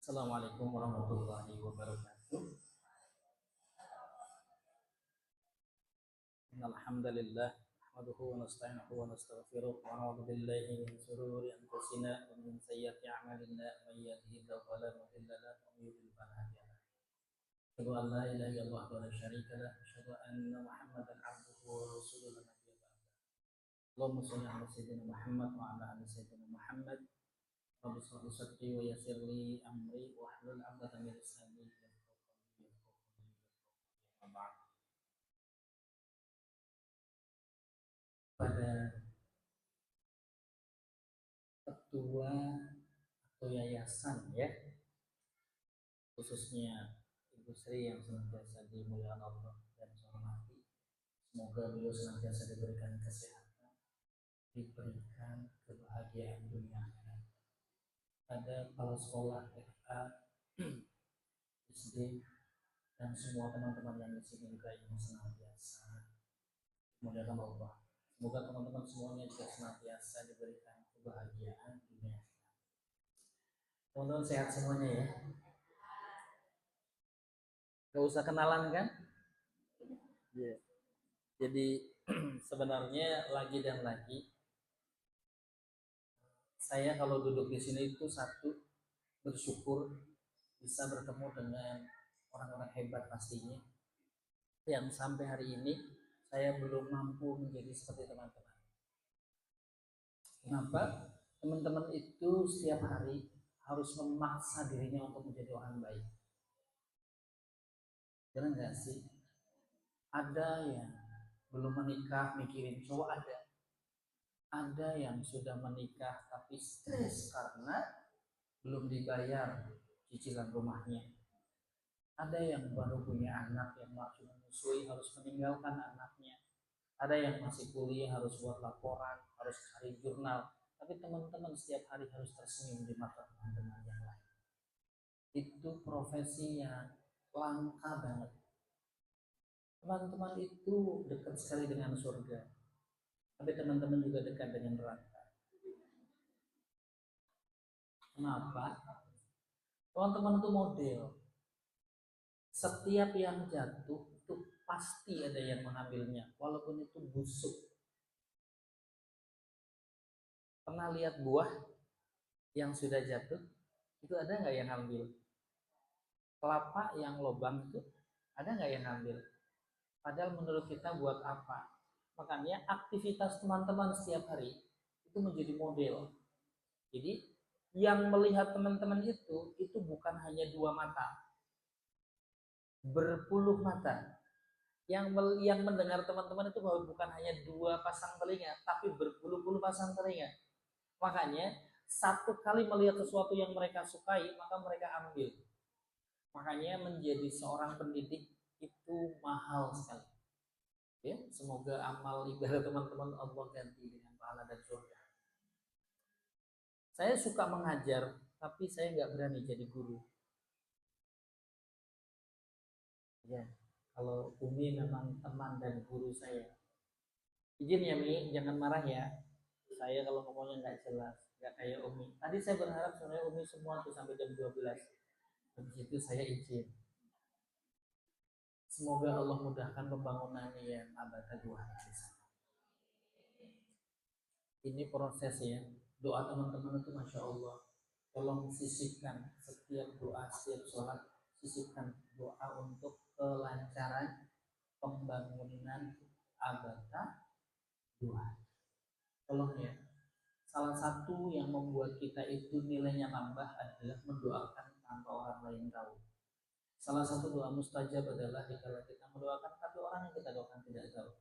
Assalamualaikum warahmatullahi wabarakatuh. Innal hamdalillah nahmaduhu wa nasta'inuhu wa nastaghfiruh wa na'udzu billahi min shururi anfusina wa min sayyiati a'malina may yahdihillahu fala mudilla lahu wa may yudlil fala hadiya lahu. Asyhadu an la ilaha illallah wa la syarika lahu wa asyhadu anna Muhammadan 'abduhu wa rasuluhu la nabiyya ba'da. Allahumma shalli 'ala sayyidina Muhammad wa 'ala ali sayyidina Muhammad. Rabbi shrah li sadri wa yassir li amri wa hlul 'uqdatam min lisani yafqahu qawli. Pada ketua atau yayasan ya, khususnya Ibu Sri yang senantiasa dimuliakan Allah dan hormati, semoga beliau senantiasa diberikan kesehatan, diberikan kebahagiaan dunia akhirat. Pada kepala sekolah TK, SD dan semua teman-teman yang di sini juga yang senantiasa dimuliakan Allah. Semoga teman-teman semuanya juga senantiasa diberikan kebahagiaan dunia. Teman-teman sehat semuanya ya. Gak usah kenalan kan? Yeah. Jadi sebenarnya lagi dan lagi saya kalau duduk di sini itu satu, bersyukur bisa bertemu dengan orang-orang hebat pastinya yang sampai hari ini saya belum mampu menjadi seperti teman-teman. Kenapa? Teman-teman itu setiap hari harus memaksa dirinya untuk menjadi orang baik. Benar nggak sih? Ada yang belum menikah mikirin cowok, ada yang sudah menikah tapi stres karena belum dibayar cicilan rumahnya. Ada yang baru punya anak yang masih menyusui harus meninggalkan anaknya. Ada yang masih kuliah harus buat laporan, harus cari jurnal. Tapi teman-teman setiap hari harus tersenyum di mata teman-teman yang lain. Itu profesi yang langka banget. Teman-teman itu dekat sekali dengan surga, tapi teman-teman juga dekat dengan neraka. Kenapa? Teman-teman itu model. Setiap yang jatuh itu pasti ada yang mengambilnya, walaupun itu busuk. Pernah lihat buah yang sudah jatuh? Itu ada nggak yang ambil? Kelapa yang lobang itu ada nggak yang ambil? Padahal menurut kita buat apa? Makanya aktivitas teman-teman setiap hari itu menjadi model. Jadi yang melihat teman-teman itu bukan hanya dua mata, berpuluh mata. Yang mendengar teman-teman itu bukan hanya dua pasang telinga, tapi berpuluh-puluh pasang telinga. Makanya satu kali melihat sesuatu yang mereka sukai, maka mereka ambil. Makanya menjadi seorang pendidik itu mahal sekali. Ya, semoga amal ibadah teman-teman Allah ganti dengan pahala dan surga. Saya suka mengajar, tapi saya nggak berani jadi guru. Ya, kalau Umi memang teman dan guru saya. Izin ya Mi, jangan marah ya. Saya kalau ngomongnya nggak jelas, nggak kayak Umi. Tadi saya berharap sebenarnya Umi semua tuh sampai jam 12. Habis itu saya izin. Semoga Allah mudahkan pembangunannya yang abad kedua. Ini prosesnya. Doa teman-teman itu Masya Allah. Tolong sisipkan setiap doa, setiap sholat, sisipkan doa untuk kelancaran pembangunan abad kedua. Tolong ya. Salah satu yang membuat kita itu nilainya nambah adalah mendoakan tanpa orang lain tahu. Salah satu doa mustajab adalah jika kita mendoakan tapi orang yang kita doakan tidak tahu.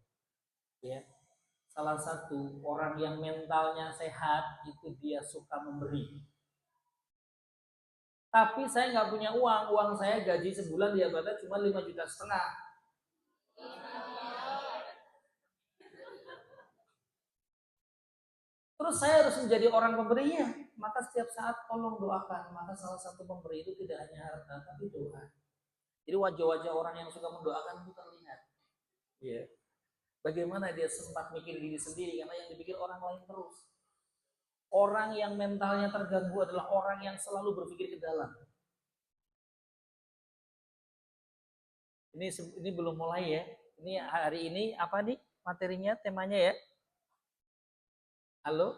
Ya. Salah satu orang yang mentalnya sehat itu dia suka memberi. Tapi saya nggak punya uang saya gaji sebulan dia batas cuma 5,5 juta. Terus saya harus menjadi orang pemberinya. Maka setiap saat tolong doakan. Maka salah satu pemberi itu tidak hanya harta tapi doa. Jadi wajah-wajah orang yang suka mendoakan itu terlihat. Ya. Bagaimana dia sempat mikir diri sendiri karena yang dipikir orang lain terus. Orang yang mentalnya terganggu adalah orang yang selalu berpikir ke dalam. Ini belum mulai ya. Ini hari ini apa nih materinya, temanya ya? Halo?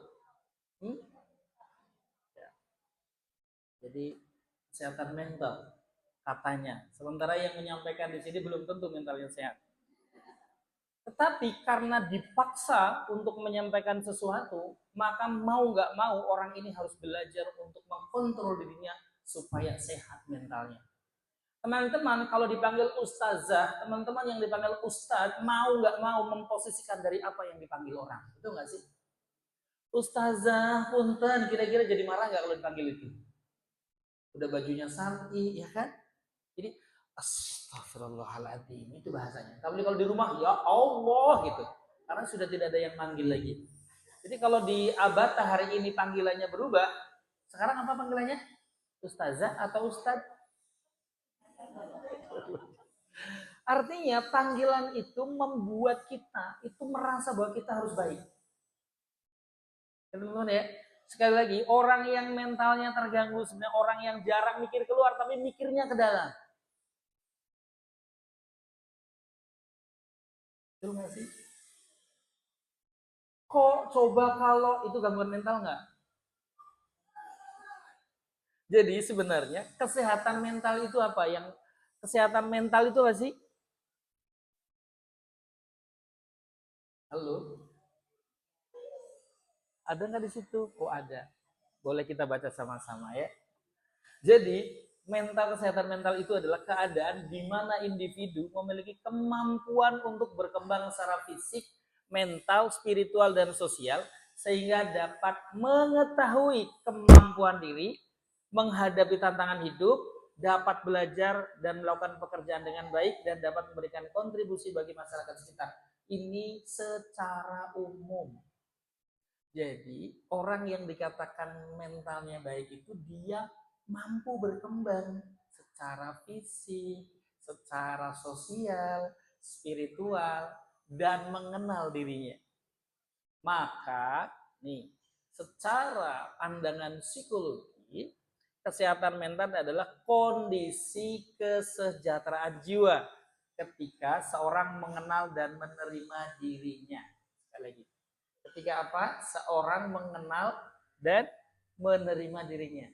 Ya. Jadi kesehatan mental katanya. Sementara yang menyampaikan di sini belum tentu mentalnya sehat. Tetapi karena dipaksa untuk menyampaikan sesuatu, maka mau nggak mau orang ini harus belajar untuk mengkontrol dirinya supaya sehat mentalnya. Teman-teman, kalau dipanggil ustazah, teman-teman yang dipanggil ustadz, mau nggak mau memposisikan dari apa yang dipanggil orang. Betul nggak sih? Ustazah, punten, kira-kira jadi marah nggak kalau dipanggil itu? Udah bajunya syar'i, ya kan? Jadi, astagfirullahaladzim, itu bahasanya. Tapi kalau di rumah, ya Allah gitu. Karena sudah tidak ada yang manggil lagi. Jadi kalau di Abata hari ini panggilannya berubah, sekarang apa panggilannya? Ustazah atau ustadz? Artinya panggilan itu membuat kita itu merasa bahwa kita harus baik. Teman-teman ya, sekali lagi orang yang mentalnya terganggu sebenarnya orang yang jarang mikir keluar tapi mikirnya ke dalam. Betul nggak sih? Kok coba kalau itu gangguan mental nggak? Jadi sebenarnya kesehatan mental itu apa? Yang kesehatan mental itu apa sih? Halo? Ada nggak di situ? Oh ada. Boleh kita baca sama-sama ya. Jadi kesehatan mental itu adalah keadaan di mana individu memiliki kemampuan untuk berkembang secara fisik, mental, spiritual, dan sosial sehingga dapat mengetahui kemampuan diri, menghadapi tantangan hidup, dapat belajar dan melakukan pekerjaan dengan baik, dan dapat memberikan kontribusi bagi masyarakat sekitar. Ini secara umum. Jadi orang yang dikatakan mentalnya baik itu dia mampu berkembang secara fisik, secara sosial, spiritual, dan mengenal dirinya. Maka nih, secara pandangan psikologi, kesehatan mental adalah kondisi kesejahteraan jiwa ketika seorang mengenal dan menerima dirinya. Sekali lagi, ketika apa? Seorang mengenal dan menerima dirinya.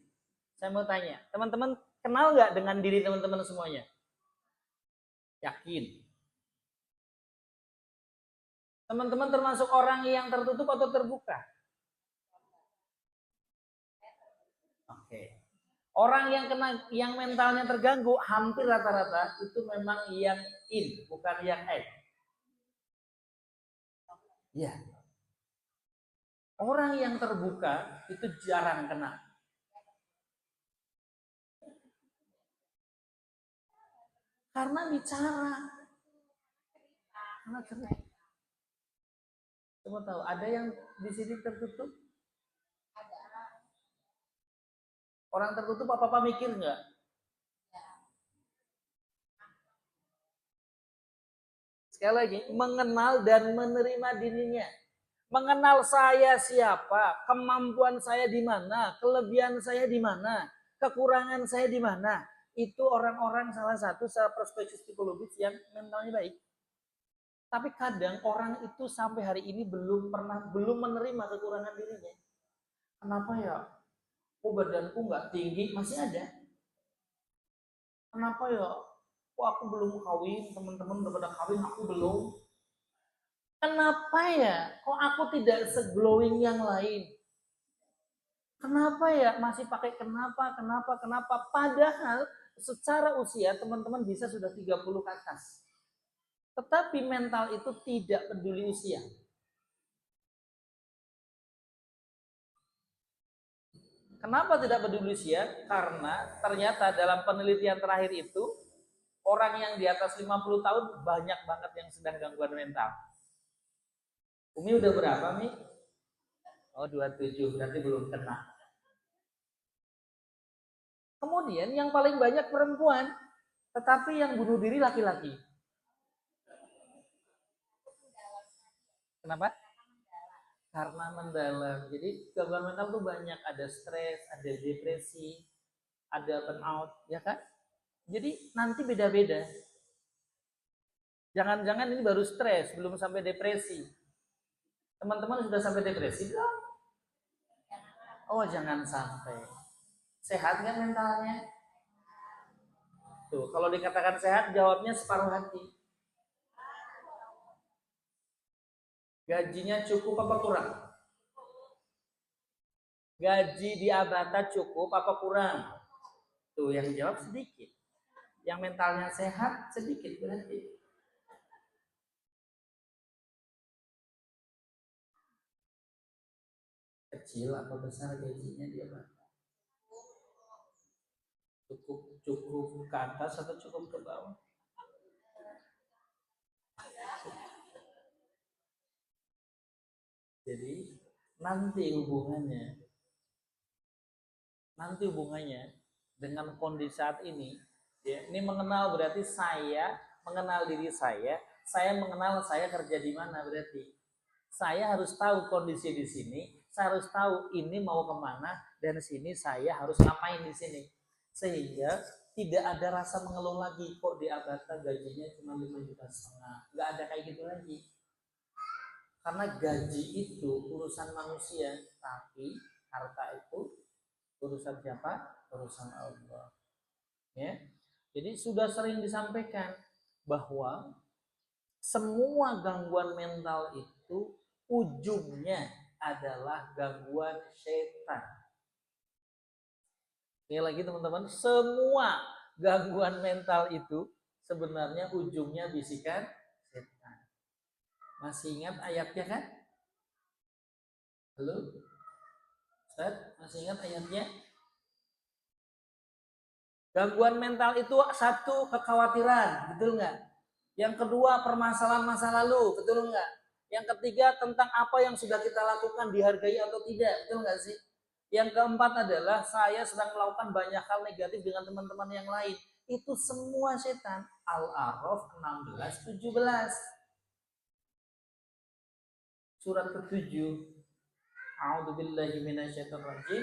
Saya mau tanya, teman-teman kenal nggak dengan diri teman-teman semuanya? Yakin? Teman-teman termasuk orang yang tertutup atau terbuka? Oke. Orang yang mentalnya terganggu hampir rata-rata itu memang yang in, bukan yang out. Ya. Orang yang terbuka itu jarang kena. Karena bicara. Karena cerita. Kamu tahu, ada yang di sini tertutup? Orang tertutup apa-apa mikir nggak? Sekali lagi, mengenal dan menerima dirinya. Mengenal saya siapa, kemampuan saya di mana, kelebihan saya di mana, kekurangan saya di mana. Itu orang-orang salah satu secara perspektif psikologis yang mentalnya baik. Tapi kadang orang itu sampai hari ini belum menerima kekurangan dirinya. Kenapa ya? Oh badanku nggak tinggi, masih ada. Kenapa ya? Kok aku belum kawin, teman-teman udah pada kawin, aku belum. Kenapa ya? Kok aku tidak se-glowing yang lain? Kenapa ya masih pakai kenapa? Padahal secara usia teman-teman bisa sudah 30 ke atas. Tetapi mental itu tidak peduli usia. Kenapa tidak peduli usia? Karena ternyata dalam penelitian terakhir itu orang yang di atas 50 tahun banyak banget yang sedang gangguan mental. Umi udah berapa, Mi? Oh, 27, berarti belum kena. Kemudian yang paling banyak perempuan, tetapi yang bunuh diri laki-laki. Kenapa? Karena mendalam. Jadi gangguan mental tuh banyak, ada stres, ada depresi, ada burnout, ya kan? Jadi nanti beda-beda. Jangan-jangan ini baru stres, belum sampai depresi. Teman-teman sudah sampai depresi belum? Oh, jangan sampai. Sehat kan mentalnya? Tuh, kalau dikatakan sehat, jawabnya separuh hati. Gajinya cukup apa kurang? Gaji di Abata cukup apa kurang? Tuh, yang jawab sedikit. Yang mentalnya sehat sedikit berarti. Kecil atau besar gajinya dia Abata? Cukup ke atas atau cukup ke bawah? Jadi nanti hubungannya dengan kondisi saat ini, ya, ini mengenal berarti saya mengenal diri saya mengenal saya kerja di mana, berarti saya harus tahu kondisi di sini, saya harus tahu ini mau kemana, dan sini saya harus ngapain di sini, sehingga tidak ada rasa mengeluh lagi kok di Abata gajinya cuma 5,5 juta, nggak ada kayak gitu lagi. Karena gaji itu urusan manusia, tapi harta itu urusan siapa? Urusan Allah. Ya. Jadi sudah sering disampaikan bahwa semua gangguan mental itu ujungnya adalah gangguan setan. Sekali lagi teman-teman, semua gangguan mental itu sebenarnya ujungnya bisikan setan. Masih ingat ayatnya kan? Halo? Ustaz, masih ingat ayatnya? Gangguan mental itu satu, kekhawatiran, betul nggak? Yang kedua, permasalahan masa lalu, betul nggak? Yang ketiga, tentang apa yang sudah kita lakukan dihargai atau tidak, betul nggak sih? Yang keempat adalah saya sedang melakukan banyak hal negatif dengan teman-teman yang lain. Itu semua setan. Al-A'raf 16-17. Surat ke-7. A'udzubillahi minasyaitonirrajim.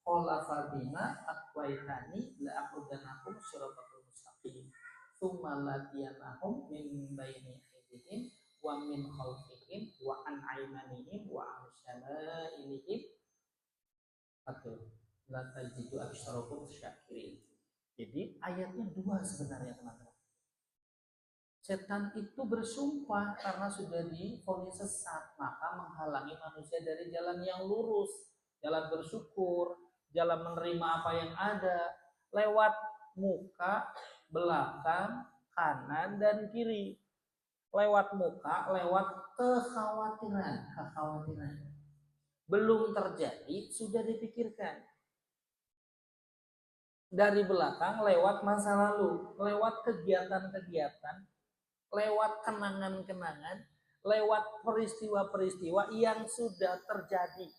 Qala fabima aqwaitani la aqudanakum siratal mustaqim. Tsumma latiyanahum min baini aydihim wa min khalfihim wa an aymanihim wa an syama'ilihim. Betul. La tajidu aktsarakum syakirin. Jadi ayatnya dua sebenarnya teman-teman. Setan itu bersumpah karena sudah divonis sesat, maka menghalangi manusia dari jalan yang lurus, jalan bersyukur, jalan menerima apa yang ada, lewat muka, belakang, kanan, dan kiri. Lewat muka, lewat kekhawatiran. Belum terjadi, sudah dipikirkan. Dari belakang, lewat masa lalu, lewat kegiatan-kegiatan, lewat kenangan-kenangan, lewat peristiwa-peristiwa yang sudah terjadi.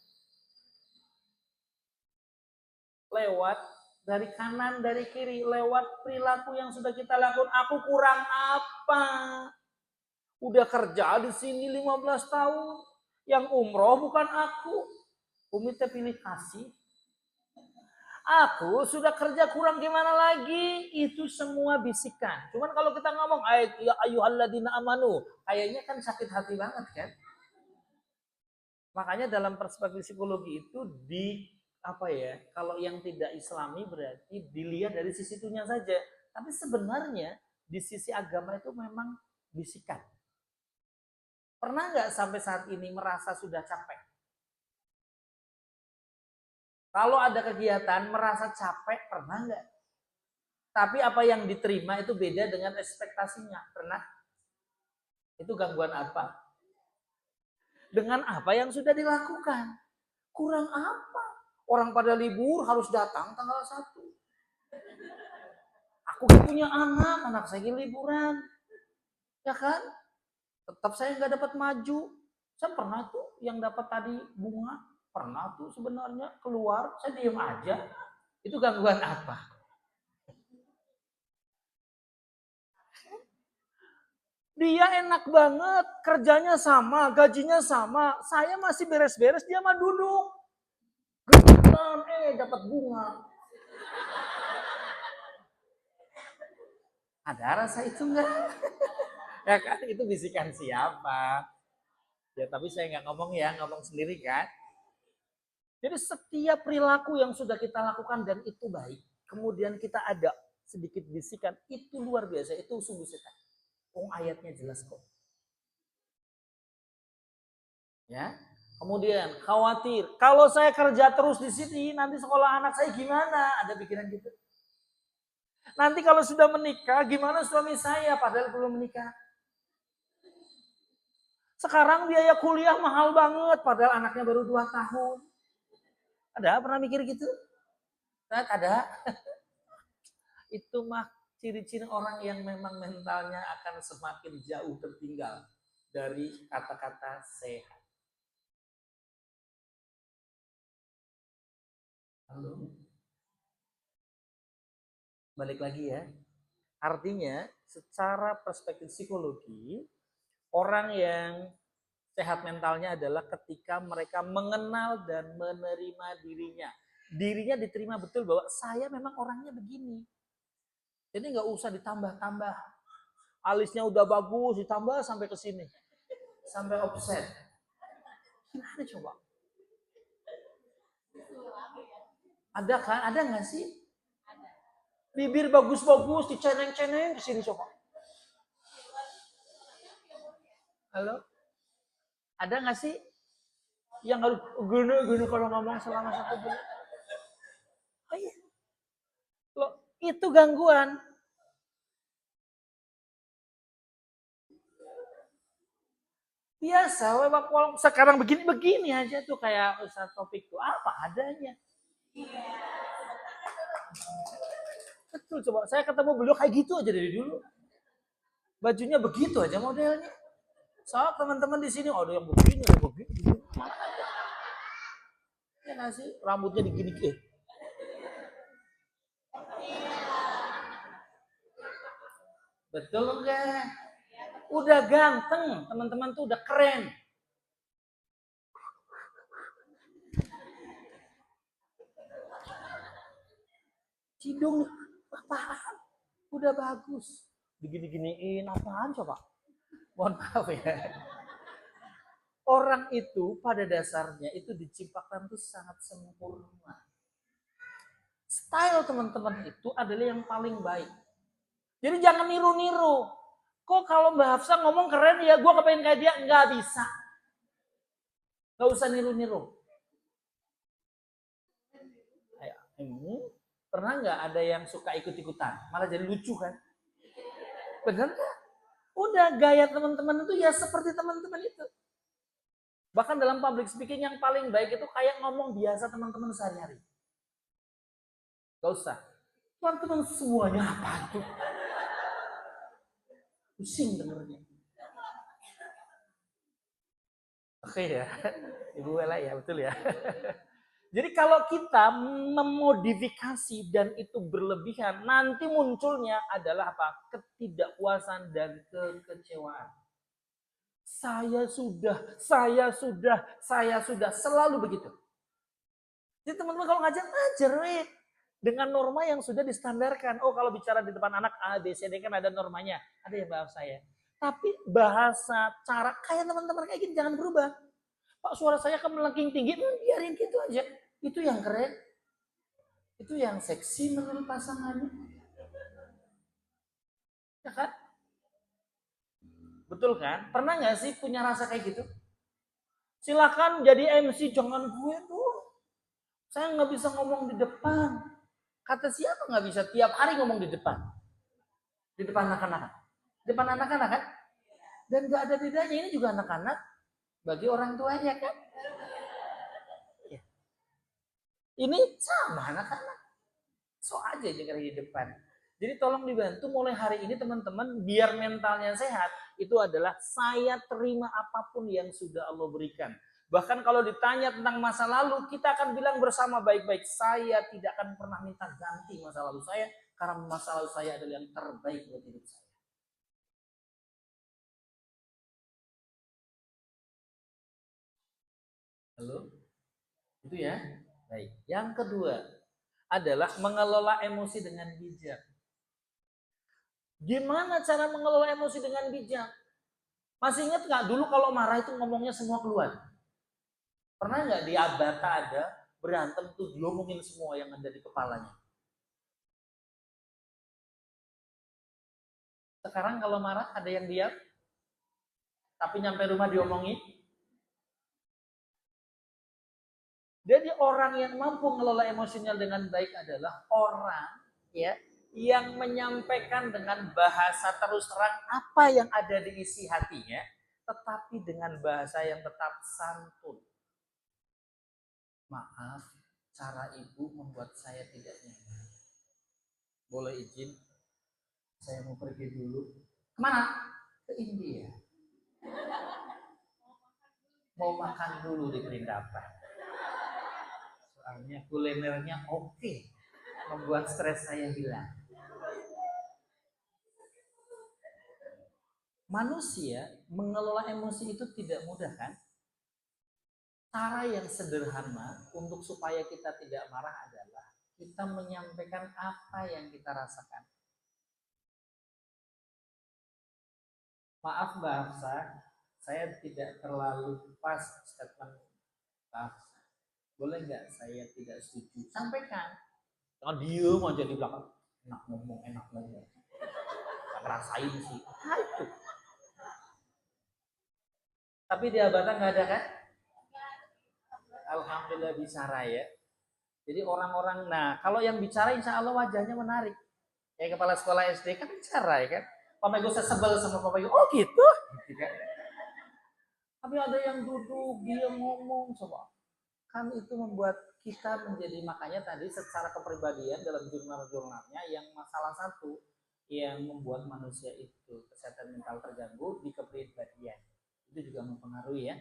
Lewat dari kanan, dari kiri, lewat perilaku yang sudah kita lakukan. Aku kurang apa? Udah kerja di sini 15 tahun. Yang umroh bukan aku. Umi teh pilih kasih. Aku sudah kerja kurang gimana lagi? Itu semua bisikan. Cuman kalau kita ngomong ya ayyuhalladzina amanu, kayaknya kan sakit hati banget kan? Makanya dalam perspektif psikologi itu kalau yang tidak Islami berarti dilihat dari sisi itunya saja. Tapi sebenarnya di sisi agama itu memang bisikan. Pernah nggak sampai saat ini merasa sudah capek? Kalau ada kegiatan merasa capek, pernah nggak? Tapi apa yang diterima itu beda dengan ekspektasinya. Pernah? Itu gangguan apa? Dengan apa yang sudah dilakukan. Kurang apa? Orang pada libur harus datang tanggal 1. Aku punya anak saya liburan. Ya kan? Tetap saya nggak dapat maju. Saya pernah tuh yang dapat tadi bunga. Pernah tuh sebenarnya keluar, saya diem aja. Itu gangguan apa? Dia enak banget, kerjanya sama, gajinya sama. Saya masih beres-beres, dia mah duduk. Gemetan, dapat bunga. Ada rasa itu enggak? Ya kan, itu bisikan siapa? Ya tapi saya nggak ngomong ya, ngomong sendiri kan. Jadi setiap perilaku yang sudah kita lakukan dan itu baik, kemudian kita ada sedikit bisikan, itu luar biasa, itu sungguh setan. Ayatnya jelas kok. Ya. Kemudian khawatir, kalau saya kerja terus di sini, nanti sekolah anak saya gimana? Ada pikiran gitu. Nanti kalau sudah menikah, gimana suami saya padahal belum menikah? Sekarang biaya kuliah mahal banget, padahal anaknya baru 2 tahun. Ada pernah mikir gitu? Ada. Itu mah ciri-ciri orang yang memang mentalnya akan semakin jauh tertinggal dari kata-kata sehat. Halo? Balik lagi ya. Artinya, secara perspektif psikologi, orang yang sehat mentalnya adalah ketika mereka mengenal dan menerima dirinya. Dirinya diterima betul bahwa saya memang orangnya begini. Jadi nggak usah ditambah-tambah. Alisnya udah bagus, ditambah sampai ke sini. Sampai offset. Gimana coba? Ada kan? Ada nggak sih? Bibir bagus-bagus, diceneng-ceneng ke sini coba. Halo? Ada nggak sih yang harus gini kalau ngomong selama 1 bulan? Oh iya. Loh, itu gangguan. Biasa, sekarang begini-begini aja tuh kayak Ustaz Topik tuh apa adanya. Betul, coba saya ketemu beliau kayak gitu aja dari dulu. Bajunya begitu aja modelnya. Soal teman-teman di sini ada yang begini, ada begini. Ya nggak sih, rambutnya digini Betul enggak? Udah ganteng, teman-teman tuh udah keren. Cidung apaan? Udah bagus. Digini-giniin apaan coba? Mohon maaf ya. Orang itu pada dasarnya itu diciptakan tuh sangat sempurna. Style teman-teman itu adalah yang paling baik. Jadi jangan niru-niru. Kok kalau Mbak Hafsa ngomong keren ya gue kepengen kayak dia? Nggak bisa. Nggak usah niru-niru. Pernah nggak ada yang suka ikut-ikutan? Malah jadi lucu kan? Bener nggak? Udah gaya teman-teman itu ya seperti teman-teman itu. Bahkan dalam public speaking yang paling baik itu kayak ngomong biasa teman-teman sehari-hari. Gak usah. Teman-teman semuanya apa tuh? Pusing dengernya. Oke ya, Ibu Wela ya, betul ya. Jadi kalau kita memodifikasi dan itu berlebihan, nanti munculnya adalah apa? Ketidakpuasan dan kekecewaan. Saya sudah, selalu begitu. Jadi teman-teman kalau ngajar dengan norma yang sudah distandarkan. Oh kalau bicara di depan anak A, B, C, D kan ada normanya. Ada ya bahasa saya. Tapi bahasa, cara kayak teman-teman kayak gini jangan berubah. Pak suara saya kan melengking tinggi, biarin gitu aja. Itu yang keren. Itu yang seksi menurut pasangannya. Ya kan? Betul kan? Pernah nggak sih punya rasa kayak gitu? Silakan jadi MC, jangan gue tuh. Saya nggak bisa ngomong di depan. Kata siapa nggak bisa tiap hari ngomong di depan? Di depan anak-anak. Di depan anak-anak kan? Dan nggak ada bedanya. Ini juga anak-anak bagi orang tuanya kan? Ya. Ini sama anak-anak. So aja jangan di depan. Jadi tolong dibantu mulai hari ini teman-teman biar mentalnya sehat. Itu adalah saya terima apapun yang sudah Allah berikan. Bahkan kalau ditanya tentang masa lalu, kita akan bilang bersama baik-baik. Saya tidak akan pernah minta ganti masa lalu saya. Karena masa lalu saya adalah yang terbaik buat hidup saya. Halo? Itu ya. Baik. Yang kedua adalah mengelola emosi dengan bijak. Gimana cara mengelola emosi dengan bijak? Masih ingat nggak dulu kalau marah itu ngomongnya semua keluar? Pernah nggak di Abata ada berantem tuh diomongin semua yang ada di kepalanya? Sekarang kalau marah ada yang diam, tapi nyampe rumah diomongin. Jadi orang yang mampu mengelola emosinya dengan baik adalah orang ya yang menyampaikan dengan bahasa terus terang apa yang ada di isi hatinya, tetapi dengan bahasa yang tetap santun. Maaf, cara ibu membuat saya tidak nyaman. Boleh izin, saya mau pergi dulu. Kemana? Ke India. Mau makan dulu di Perindapan. Soalnya kulinernya oke, membuat stres saya hilang. Manusia mengelola emosi itu tidak mudah kan? Cara yang sederhana untuk supaya kita tidak marah adalah kita menyampaikan apa yang kita rasakan. Maaf Mbak Hafsa, saya tidak terlalu pas statement Mbak Hafsa. Boleh nggak saya tidak setuju? Sampaikan. Jangan diem aja di belakang. Enak ngomong, enak ngomong. Nggak ngerasain sih. Nah, itu. Tapi di Abata nggak ada kan? Alhamdulillah bicara ya. Jadi orang-orang, nah kalau yang bicara insya Allah wajahnya menarik. Kayak kepala sekolah SD kan bicara ya kan. Papa gue sebel sama papa gue, oh gitu. Gitu kan. Tapi ada yang duduk, dia ngomong coba. Kan itu membuat kita menjadi, makanya tadi secara kepribadian dalam jurnal-jurnalnya yang masalah satu yang membuat manusia itu kesehatan mental terganggu di kepribadian. Itu juga mempengaruhi ya.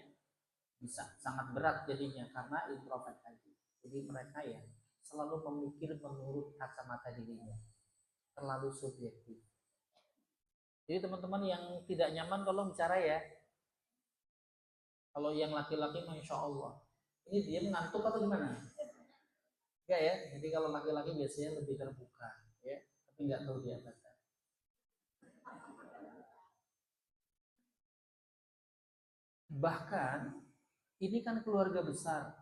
Bisa sangat berat jadinya karena introvert tadi. Jadi mereka ya selalu memikir menurut kacamata dirinya, terlalu subjektif. Jadi teman-teman yang tidak nyaman tolong bicara ya. Kalau yang laki-laki masya Allah, ini dia mengantuk atau gimana? Enggak ya. Jadi kalau laki-laki biasanya lebih terbuka, ya. Tapi nggak tahu dia apa. Bahkan ini kan keluarga besar.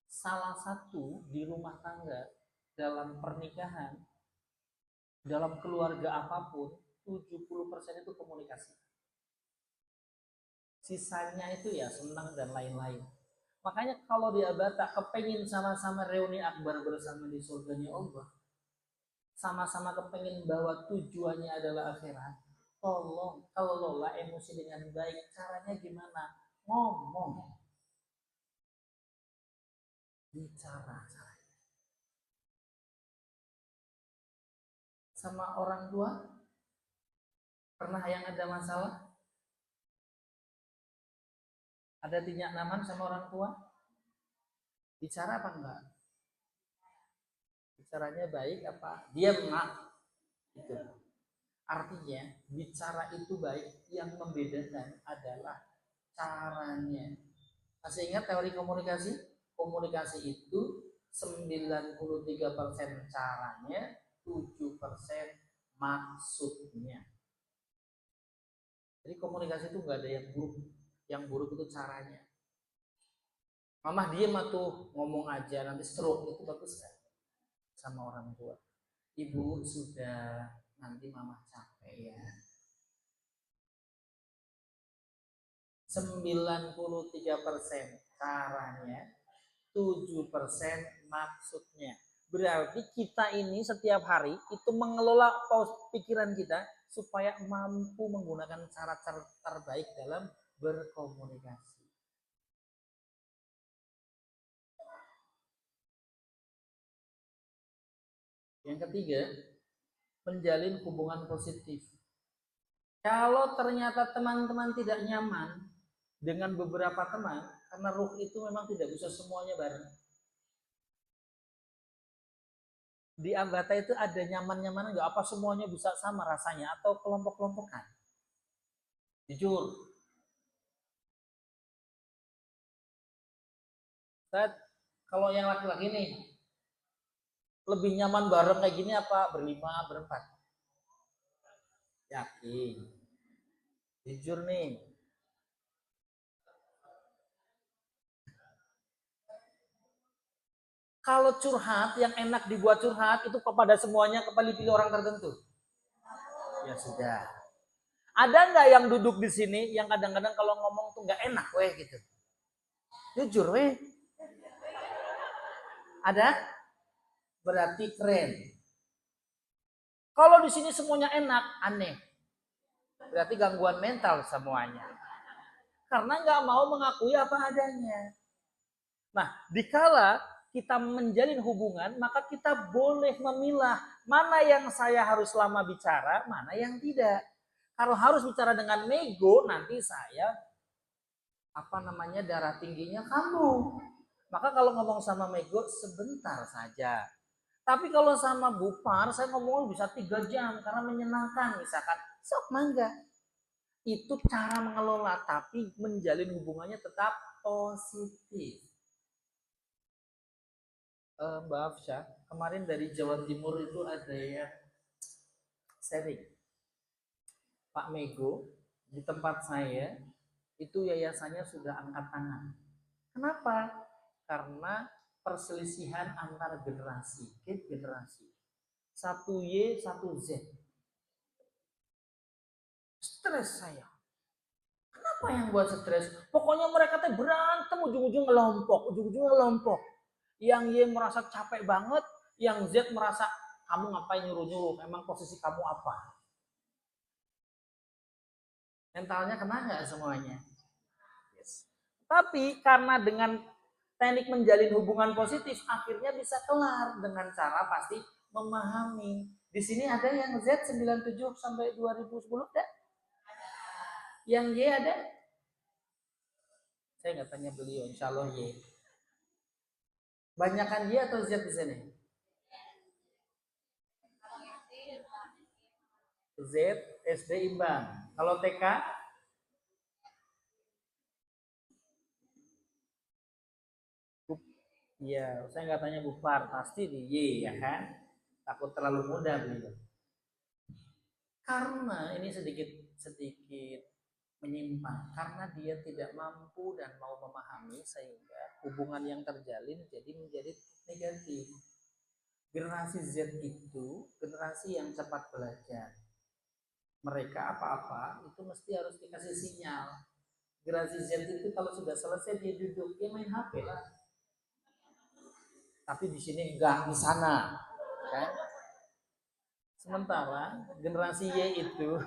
Salah satu di rumah tangga dalam pernikahan, dalam keluarga apapun, 70% itu komunikasi. Sisanya itu ya senang dan lain-lain. Makanya kalau di Abata kepengin sama-sama reuni akbar bersama di surganya Allah, sama-sama kepengin bahwa tujuannya adalah akhirat, tolong kelola emosi dengan baik. Caranya gimana? Ngomong, bicara. Sama orang tua pernah yang ada masalah, ada tinjak naman sama orang tua, bicara apa enggak? Bicaranya baik apa diam mak? Itu artinya bicara itu baik, yang membedakan adalah caranya. Masih ingat teori komunikasi? Komunikasi itu 93% caranya, 7% maksudnya. Jadi komunikasi itu nggak ada yang buruk. Yang buruk itu caranya. Mamah diem tuh ngomong aja nanti stroke, itu bagus kan sama orang tua. Ibu sudah, nanti mama capek ya. 93% caranya, 7% maksudnya. Berarti kita ini setiap hari itu mengelola pikiran kita supaya mampu menggunakan cara-cara terbaik dalam berkomunikasi. Yang ketiga, menjalin hubungan positif. Kalau ternyata teman-teman tidak nyaman dengan beberapa teman, karena ruh itu memang tidak bisa semuanya bareng. Di Anggata itu ada nyaman-nyaman nggak, apa semuanya bisa sama rasanya atau kelompok-kelompokan? Jujur. Kalau yang laki-laki nih, lebih nyaman bareng kayak gini apa berlima, berempat? Yakin. Jujur nih. Kalau curhat, yang enak dibuat curhat itu kepada semuanya, kembali pilih orang tertentu. Ya sudah. Ada nggak yang duduk di sini yang kadang-kadang kalau ngomong tuh nggak enak, weh gitu. Jujur, weh. Ada? Berarti keren. Kalau di sini semuanya enak, aneh. Berarti gangguan mental semuanya. Karena nggak mau mengakui apa adanya. Nah, dikala kita menjalin hubungan, maka kita boleh memilah mana yang saya harus lama bicara, mana yang tidak. Kalau harus bicara dengan nego, nanti saya darah tingginya kamu. Maka kalau ngomong sama Mego sebentar saja. Tapi kalau sama Bupar saya ngomong bisa 3 jam karena menyenangkan misalkan. Sok mangga. Itu cara mengelola tapi menjalin hubungannya tetap positif. Mbak Afsya, kemarin dari Jawa Timur itu ada yang sharing. Pak Mego di tempat saya itu yayasannya sudah angkat tangan. Kenapa? Karena perselisihan antar generasi, generasi. 1Y, 1Z. Stres saya. Kenapa yang buat stres? Pokoknya mereka teh berantem ujung-ujung ngelompok. Yang Y merasa capek banget, yang Z merasa kamu ngapain nyuruh-nyuruh, emang posisi kamu apa? Mentalnya kena nggak semuanya? Yes. Tapi karena dengan teknik menjalin hubungan positif akhirnya bisa kelar dengan cara pasti memahami. Di sini ada yang Z 97 sampai 2010 ada? Yang Y ada? Saya nggak tanya beliau, insya Allah Y. Banyakan Y atau Z di sini? Z, SD imbang. Kalau TK? Iya, saya nggak tanya Bupar, pasti di Y ya kan? Takut terlalu muda beliau. Karena ini sedikit menyimpang karena dia tidak mampu dan mau memahami sehingga hubungan yang terjalin menjadi negatif. Generasi Z itu generasi yang cepat belajar. Mereka apa-apa itu mesti harus dikasih sinyal. Generasi Z itu kalau sudah selesai dia duduk, dia main HP lah. Tapi di sini enggak, di sana, kan? Sementara generasi Y itu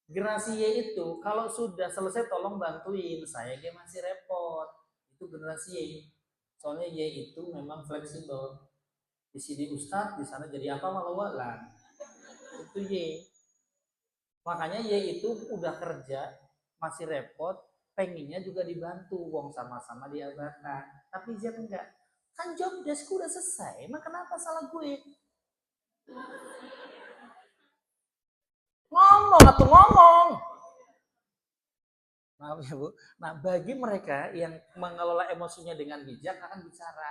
generasi Y itu kalau sudah selesai tolong bantuin saya, dia masih repot. Itu generasi Y. Soalnya Y itu memang fleksibel. Di sini ustadz, di sana jadi apa malu walan. Itu Y. Makanya Y itu udah kerja, masih repot, pengennya juga dibantu, wong sama-sama dia bakar. Tapi Z enggak. Kan job desk udah selesai, emang kenapa salah gue? Ngomong atau ngomong. Maaf ya Bu. Nah bagi mereka yang mengelola emosinya dengan bijak akan bicara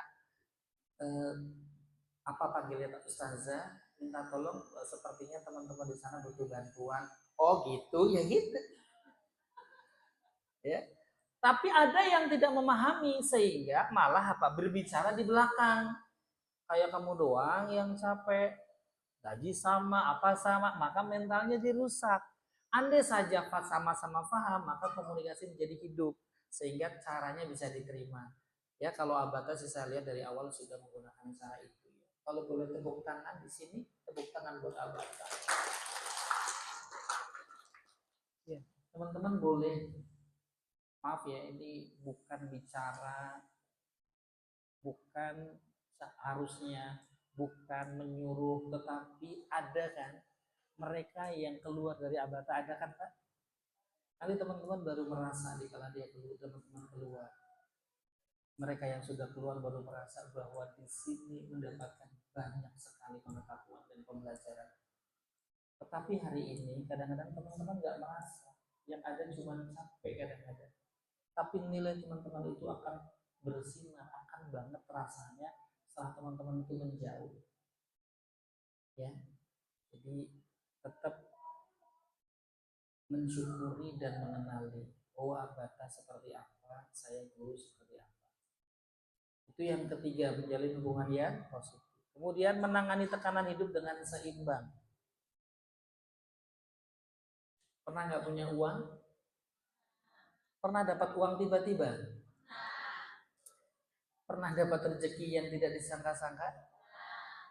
apa panggilnya Ustazah, minta tolong sepertinya teman-teman di sana butuh bantuan. Oh gitu ya gitu. Ya. Tapi ada yang tidak memahami sehingga malah berbicara di belakang. Kayak kamu doang yang capek, gaji sama, apa sama, maka mentalnya dirusak. Andai saja sama-sama paham, maka komunikasi menjadi hidup sehingga caranya bisa diterima. Ya kalau Abata sih saya lihat dari awal sudah menggunakan cara itu. Kalau boleh tepuk tangan di sini, tepuk tangan buat Abata. Ya, teman-teman boleh, maaf ya ini bukan bicara, bukan seharusnya, bukan menyuruh, tetapi ada kan mereka yang keluar dari Abata, ada kan Pak? Kali teman-teman baru merasa di kala dia keluar, teman-teman keluar. Mereka yang sudah keluar baru merasa bahwa di sini mendapatkan banyak sekali pengetahuan dan pembelajaran. Tetapi hari ini kadang-kadang teman-teman nggak merasa, yang ada cuma capek kadang-kadang. Tapi nilai teman-teman itu akan bersinar, akan banget rasanya setelah teman-teman itu menjauh. Ya, jadi tetap mensyukuri dan mengenali, oh Abata seperti apa, saya guru seperti apa. Itu yang ketiga, menjalin hubungan yang positif. Kemudian menangani tekanan hidup dengan seimbang. Pernah nggak punya uang? Pernah dapat uang tiba-tiba? Pernah dapat rezeki yang tidak disangka-sangka?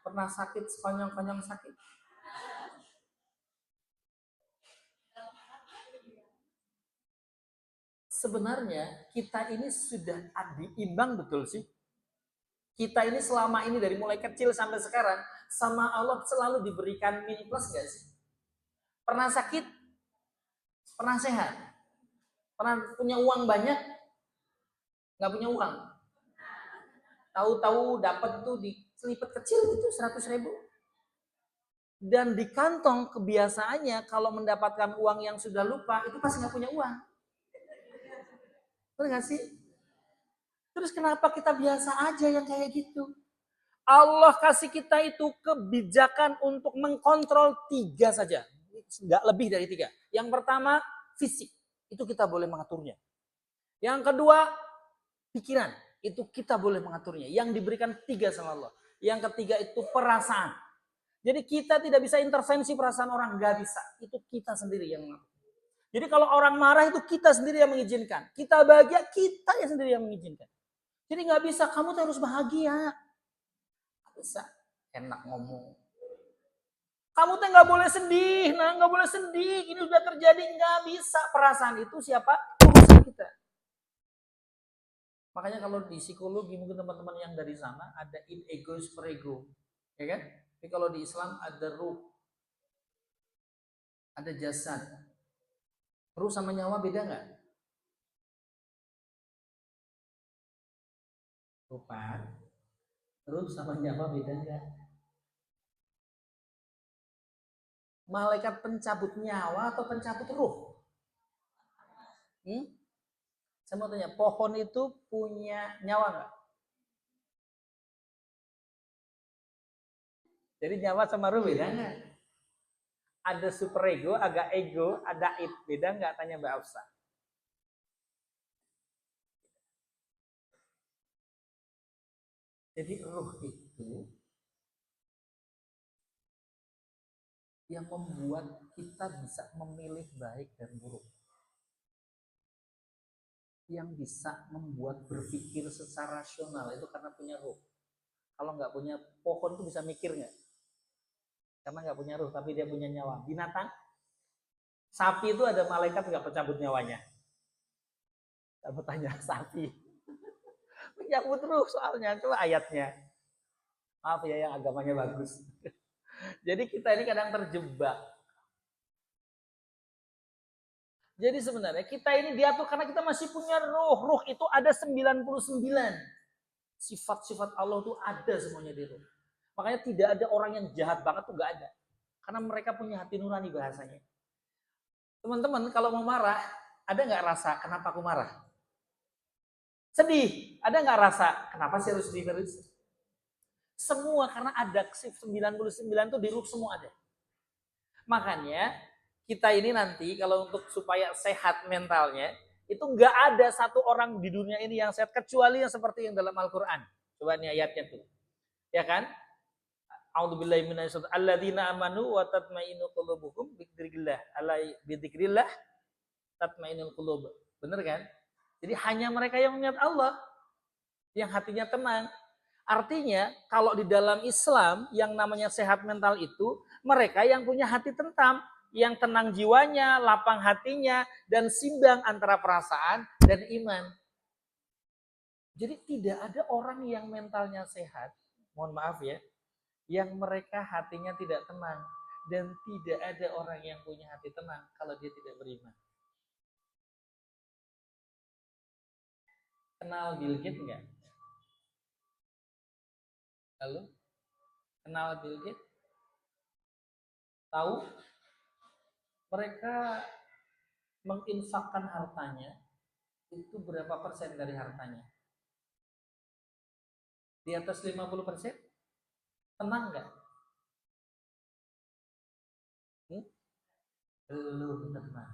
Pernah sakit sekonyong-konyong sakit? Sebenarnya kita ini sudah diimbang betul sih. Kita ini selama ini dari mulai kecil sampai sekarang sama Allah selalu diberikan min plus gak sih? Pernah sakit? Pernah sehat? Pernah punya uang banyak? Nggak punya uang? Tahu-tahu dapat tuh di selipet kecil gitu 100.000. Dan di kantong kebiasaannya kalau mendapatkan uang yang sudah lupa itu pasti nggak punya uang. Benar nggak sih? Terus kenapa kita biasa aja yang kayak gitu? Allah kasih kita itu kebijakan untuk mengkontrol 3 saja. Nggak lebih dari 3. Yang pertama, fisik. Itu kita boleh mengaturnya. Yang kedua, pikiran. Itu kita boleh mengaturnya. Yang diberikan 3 sama Allah. Yang ketiga itu perasaan. Jadi kita tidak bisa intervensi perasaan orang. Nggak bisa. Itu kita sendiri yang mengatur. Jadi kalau orang marah itu kita sendiri yang mengizinkan. Kita bahagia, kita yang sendiri yang mengizinkan. Jadi nggak bisa, kamu tuh harus bahagia. Nggak bisa. Enak ngomong. Kamu tuh nggak boleh sedih, nah nggak boleh sedih. Ini sudah terjadi, nggak bisa. Perasaan itu siapa? Urusan kita. Makanya kalau di psikologi mungkin teman-teman yang dari sana ada in ego super ego, ya kan? Tapi kalau di Islam ada ruh, ada jasad. Ruh sama nyawa beda nggak? Rupa. Ruh sama nyawa beda nggak? Malaikat pencabut nyawa atau pencabut ruh? Hmm? Saya mau tanya, pohon itu punya nyawa nggak? Jadi nyawa sama ruh beda nggak? Ada super ego, ada id. Beda nggak? Tanya Mbak Afsa. Jadi ruh itu yang membuat kita bisa memilih baik dan buruk. Yang bisa membuat berpikir secara rasional itu karena punya ruh. Kalau nggak punya pohon tuh bisa mikir nggak? Karena nggak punya ruh, tapi dia punya nyawa. Binatang, sapi itu ada malaikat nggak pencabut nyawanya? Saya bertanya, sapi pencabut ruh soalnya, coba ayatnya. Maaf ya yang agamanya bagus. Jadi kita ini kadang terjebak. Jadi sebenarnya kita ini diatur karena kita masih punya ruh. Ruh itu ada 99. Sifat-sifat Allah itu ada semuanya di ruh. Makanya tidak ada orang yang jahat banget tuh gak ada. Karena mereka punya hati nurani bahasanya. Teman-teman kalau mau marah, ada nggak rasa kenapa aku marah? Sedih, ada nggak rasa kenapa sih harus sedih terus? Semua karena ada 99 tuh di ruh semua ada. Makanya kita ini nanti kalau untuk supaya sehat mentalnya, itu nggak ada satu orang di dunia ini yang sehat kecuali yang seperti yang dalam Al-Quran. Coba nih ayatnya tuh. Ya kan? A'udzubillahi minasyaitonir alladzina amanu wa tatmainu qulubuhum bidzikrillah. Alai bidzikrillah tatmainul qulub. Benar kan? Jadi hanya mereka yang mengingat Allah yang hatinya tenang. Artinya kalau di dalam Islam yang namanya sehat mental itu mereka yang punya hati tenang, yang tenang jiwanya, lapang hatinya dan simbang antara perasaan dan iman. Jadi tidak ada orang yang mentalnya sehat, mohon maaf ya, yang mereka hatinya tidak tenang. Dan tidak ada orang yang punya hati tenang kalau dia tidak beriman. Kenal Bill Gates nggak? Halo? Kenal Bill Gates? Tahu? Mereka menginfakkan hartanya itu berapa persen dari hartanya? Di atas 50%? Tenang nggak? Belum teman.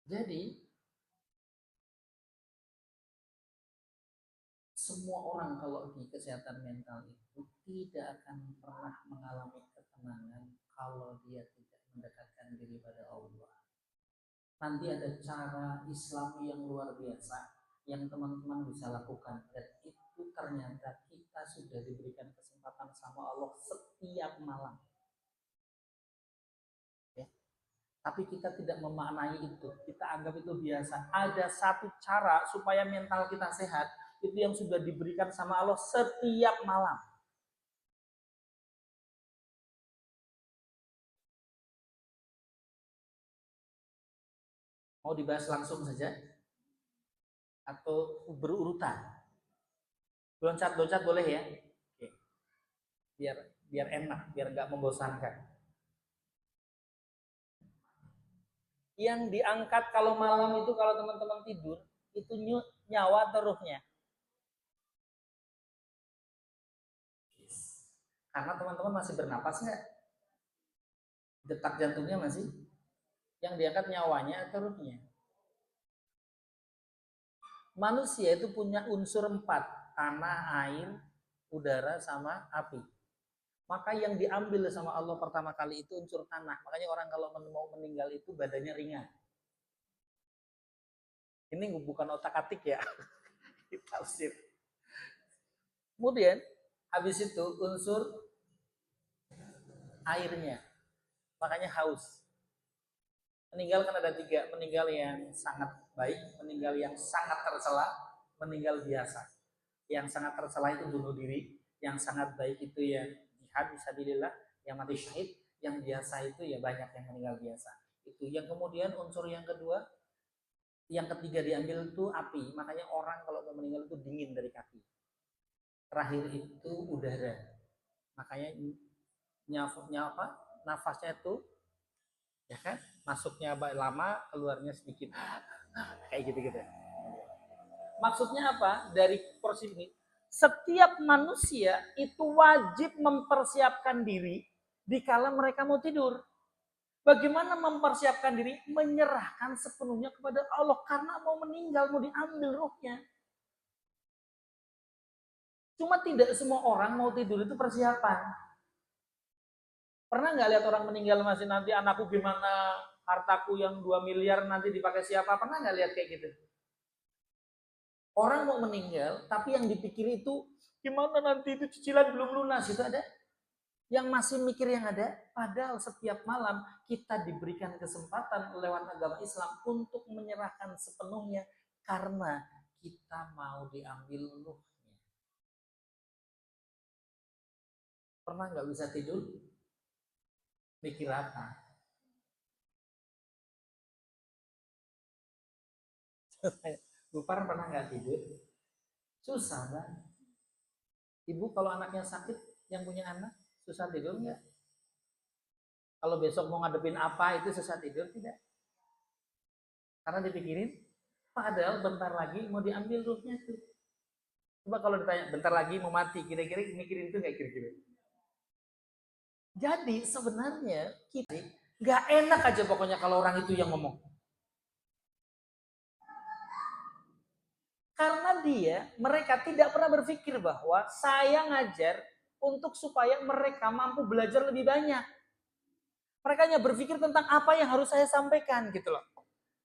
Jadi semua orang kalau di kesehatan mental itu tidak akan pernah mengalami ketenangan kalau dia tidak mendekatkan diri pada Allah. Nanti ada cara Islam yang luar biasa yang teman-teman bisa lakukan, dan itu ternyata kita sudah diberikan kesempatan sama Allah setiap malam. Ya. Tapi kita tidak memaknai itu, kita anggap itu biasa. Ada satu cara supaya mental kita sehat, itu yang sudah diberikan sama Allah setiap malam. Mau dibahas langsung saja atau berurutan? Loncat-loncat boleh ya? Oke. Biar biar enak, biar nggak membosankan. Yang diangkat kalau malam itu, kalau teman-teman tidur, itu nyawa atau ruhnya? Karena teman-teman masih bernapas nggak? Detak jantungnya masih? Yang diangkat nyawanya atau ruhnya? Manusia itu punya unsur 4, tanah, air, udara, sama api. Maka yang diambil sama Allah pertama kali itu unsur tanah. Makanya orang kalau mau meninggal itu badannya ringan. Ini bukan otak-atik ya. Tafsir. Kemudian habis itu unsur airnya. Makanya haus. Meninggal kan ada 3. Meninggal yang sangat baik, meninggal yang sangat tercela, meninggal biasa. Yang sangat tercela itu bunuh diri, yang sangat baik itu ya jihad fisabilillah, yang mati syahid, yang biasa itu ya banyak yang meninggal biasa. Itu yang kemudian unsur yang kedua, yang ketiga diambil itu api. Makanya orang kalau mau meninggal itu dingin dari kaki. Terakhir itu udara. Makanya nafasnya itu ya kan, masuknya lama, keluarnya sedikit. Kayak gitu-gitu. Maksudnya apa? Dari porsi ini, setiap manusia itu wajib mempersiapkan diri dikala mereka mau tidur. Bagaimana mempersiapkan diri? Menyerahkan sepenuhnya kepada Allah, karena mau meninggal, mau diambil ruhnya. Cuma tidak semua orang mau tidur itu persiapan. Pernah nggak lihat orang meninggal masih nanti anakku gimana, hartaku yang 2 miliar nanti dipakai siapa? Pernah nggak lihat kayak gitu? Orang mau meninggal, tapi yang dipikir itu gimana nanti itu cicilan belum lunas, itu ada. Yang masih mikir yang ada, padahal setiap malam kita diberikan kesempatan lewat agama Islam untuk menyerahkan sepenuhnya karena kita mau diambil ruhnya. Pernah nggak bisa tidur? Mikir apa? Bu Par pernah nggak tidur? Susah kan? Ibu kalau anaknya sakit, yang punya anak, susah tidur nggak? Kalau besok mau ngadepin apa itu susah tidur tidak? Karena dipikirin, padahal bentar lagi mau diambil ruhnya tuh. Coba kalau ditanya bentar lagi mau mati, kira-kira mikirin itu nggak kira-kira? Jadi sebenarnya kita nggak enak aja pokoknya kalau orang itu yang ngomong. Karena mereka tidak pernah berpikir bahwa saya ngajar untuk supaya mereka mampu belajar lebih banyak. Mereka hanya berpikir tentang apa yang harus saya sampaikan gitu loh.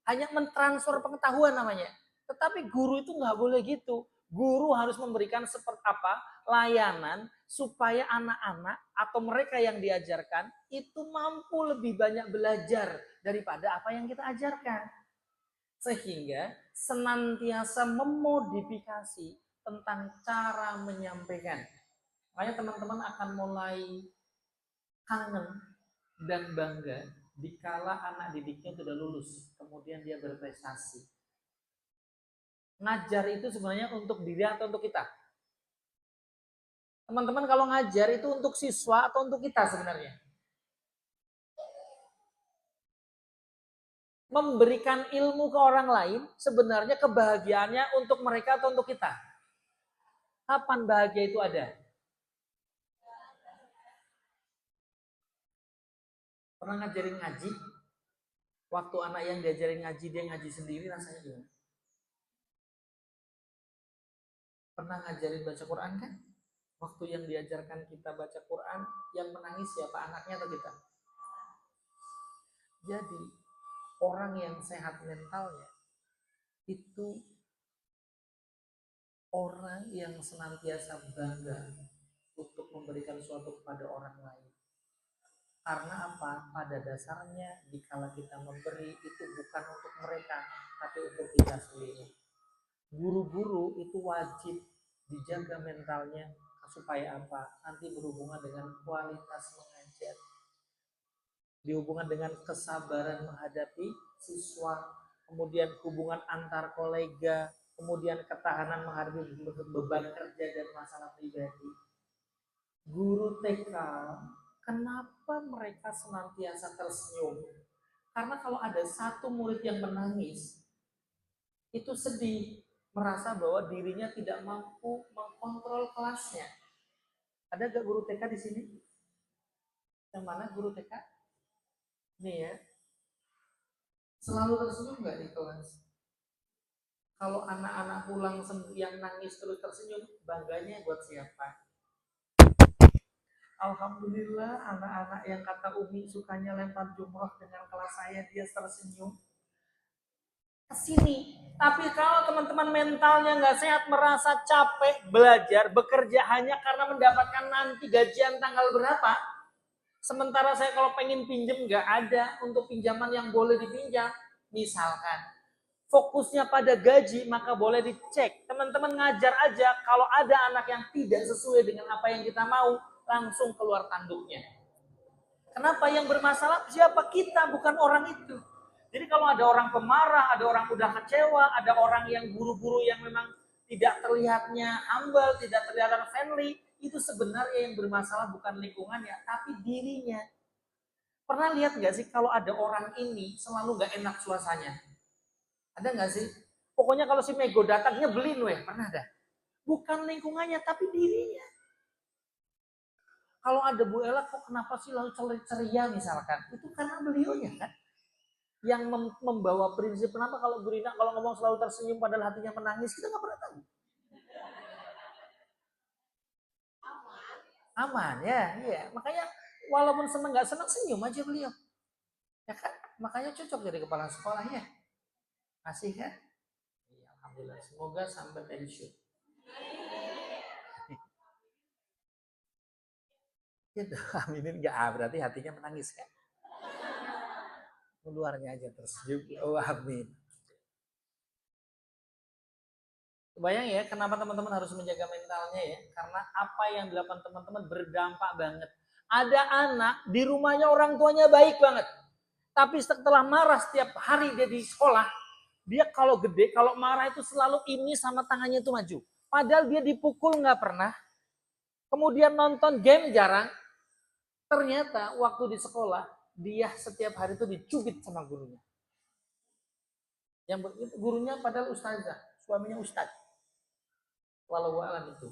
Hanya mentransfer pengetahuan namanya. Tetapi guru itu nggak boleh gitu. Guru harus memberikan seperti apa layanan supaya anak-anak atau mereka yang diajarkan itu mampu lebih banyak belajar daripada apa yang kita ajarkan. Sehingga senantiasa memodifikasi tentang cara menyampaikan. Makanya teman-teman akan mulai kangen dan bangga dikala anak didiknya sudah lulus, kemudian dia berprestasi. Ngajar itu sebenarnya untuk diri atau untuk kita? Teman-teman kalau ngajar itu untuk siswa atau untuk kita sebenarnya? Memberikan ilmu ke orang lain sebenarnya kebahagiaannya untuk mereka atau untuk kita? Kapan bahagia itu ada? Pernah ngajarin ngaji? Waktu anak yang diajarin ngaji, dia ngaji sendiri rasanya gimana? Pernah ngajarin baca Quran kan? Waktu yang diajarkan kita baca Quran, yang menangis siapa? Anaknya atau kita? Jadi, orang yang sehat mentalnya, itu orang yang senantiasa bangga untuk memberikan sesuatu kepada orang lain. Karena apa? Pada dasarnya, dikala kita memberi, itu bukan untuk mereka, tapi untuk kita sendiri. Guru-guru itu wajib dijaga mentalnya supaya apa? Nanti berhubungan dengan kualitas mengajar, dihubungan dengan kesabaran menghadapi siswa, kemudian hubungan antar kolega, kemudian ketahanan menghadapi beban kerja dan masalah pribadi. Guru TK, kenapa mereka senantiasa tersenyum? Karena kalau ada satu murid yang menangis, itu sedih, merasa bahwa dirinya tidak mampu mengkontrol kelasnya. Ada gak guru TK di sini? Yang mana guru TK? Nih ya. Selalu tersenyum gak di kelas? Kalau anak-anak pulang yang nangis terus tersenyum, bangganya buat siapa? Alhamdulillah anak-anak yang kata Umi sukanya lempar jumroh dengan kelas saya, dia tersenyum ke sini. Tapi kalau teman-teman mentalnya nggak sehat, merasa capek belajar, bekerja hanya karena mendapatkan nanti gajian tanggal berapa, sementara saya kalau pengen pinjem nggak ada untuk pinjaman yang boleh dipinjam, misalkan fokusnya pada gaji, maka boleh dicek. Teman-teman ngajar aja, kalau ada anak yang tidak sesuai dengan apa yang kita mau, langsung keluar tanduknya. Kenapa? Yang bermasalah siapa? Kita, bukan orang itu. Jadi kalau ada orang pemarah, ada orang udah kecewa, ada orang yang guru-guru yang memang tidak terlihatnya humble, tidak terlihat friendly, itu sebenarnya yang bermasalah bukan lingkungannya, tapi dirinya. Pernah lihat nggak sih kalau ada orang ini selalu nggak enak suasananya? Ada nggak sih? Pokoknya kalau si Mego datang nyebelin weh, pernah ada? Bukan lingkungannya, tapi dirinya. Kalau ada Bu Ella kok kenapa sih lalu ceria misalkan? Itu karena beliaunya kan yang membawa prinsip. Kenapa kalau Bu Rina kalau ngomong selalu tersenyum padahal hatinya menangis, kita nggak pernah tahu. Aman ya, iya. Makanya walaupun seneng nggak seneng senyum aja beliau. Ya kan? Makanya cocok jadi kepala sekolah ya. Masih kan? Ya, alhamdulillah. Semoga sampai pensiun. Gitu. Aminin nggak? Berarti hatinya menangis kan? Luarnya aja tersenyum. Oh amin. Bayang ya, kenapa teman-teman harus menjaga mentalnya ya? Karena apa yang dilakukan teman-teman berdampak banget. Ada anak di rumahnya orang tuanya baik banget, tapi setelah marah setiap hari dia di sekolah, dia kalau gede, kalau marah itu selalu ini sama tangannya itu maju. Padahal dia dipukul nggak pernah, kemudian nonton game jarang. Ternyata waktu di sekolah, dia setiap hari itu dicubit sama gurunya. Yang gurunya padahal ustazah, suaminya ustaz. Walau alam itu.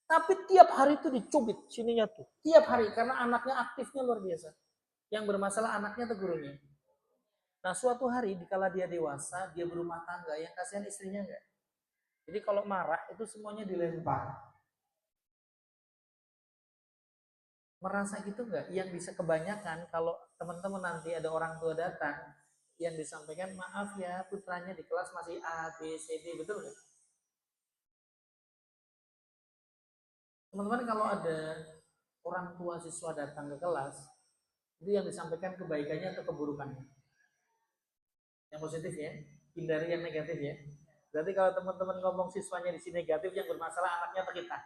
Tapi tiap hari itu dicubit sininya tuh. Tiap hari karena anaknya aktifnya luar biasa. Yang bermasalah anaknya atau gurunya. Nah suatu hari dikala dia dewasa, dia berumah tangga, yang kasihan istrinya enggak. Jadi kalau marah itu semuanya dilempar. Merasa gitu enggak? Yang bisa kebanyakan kalau teman-teman nanti ada orang tua datang, yang disampaikan maaf ya putranya di kelas masih A, B, C, D, betul enggak? Teman-teman kalau ada orang tua siswa datang ke kelas, itu yang disampaikan kebaikannya atau keburukannya? Yang positif ya, hindari yang negatif ya. Berarti kalau teman-teman ngomong siswanya di sini negatif, yang bermasalah anaknya atau kita?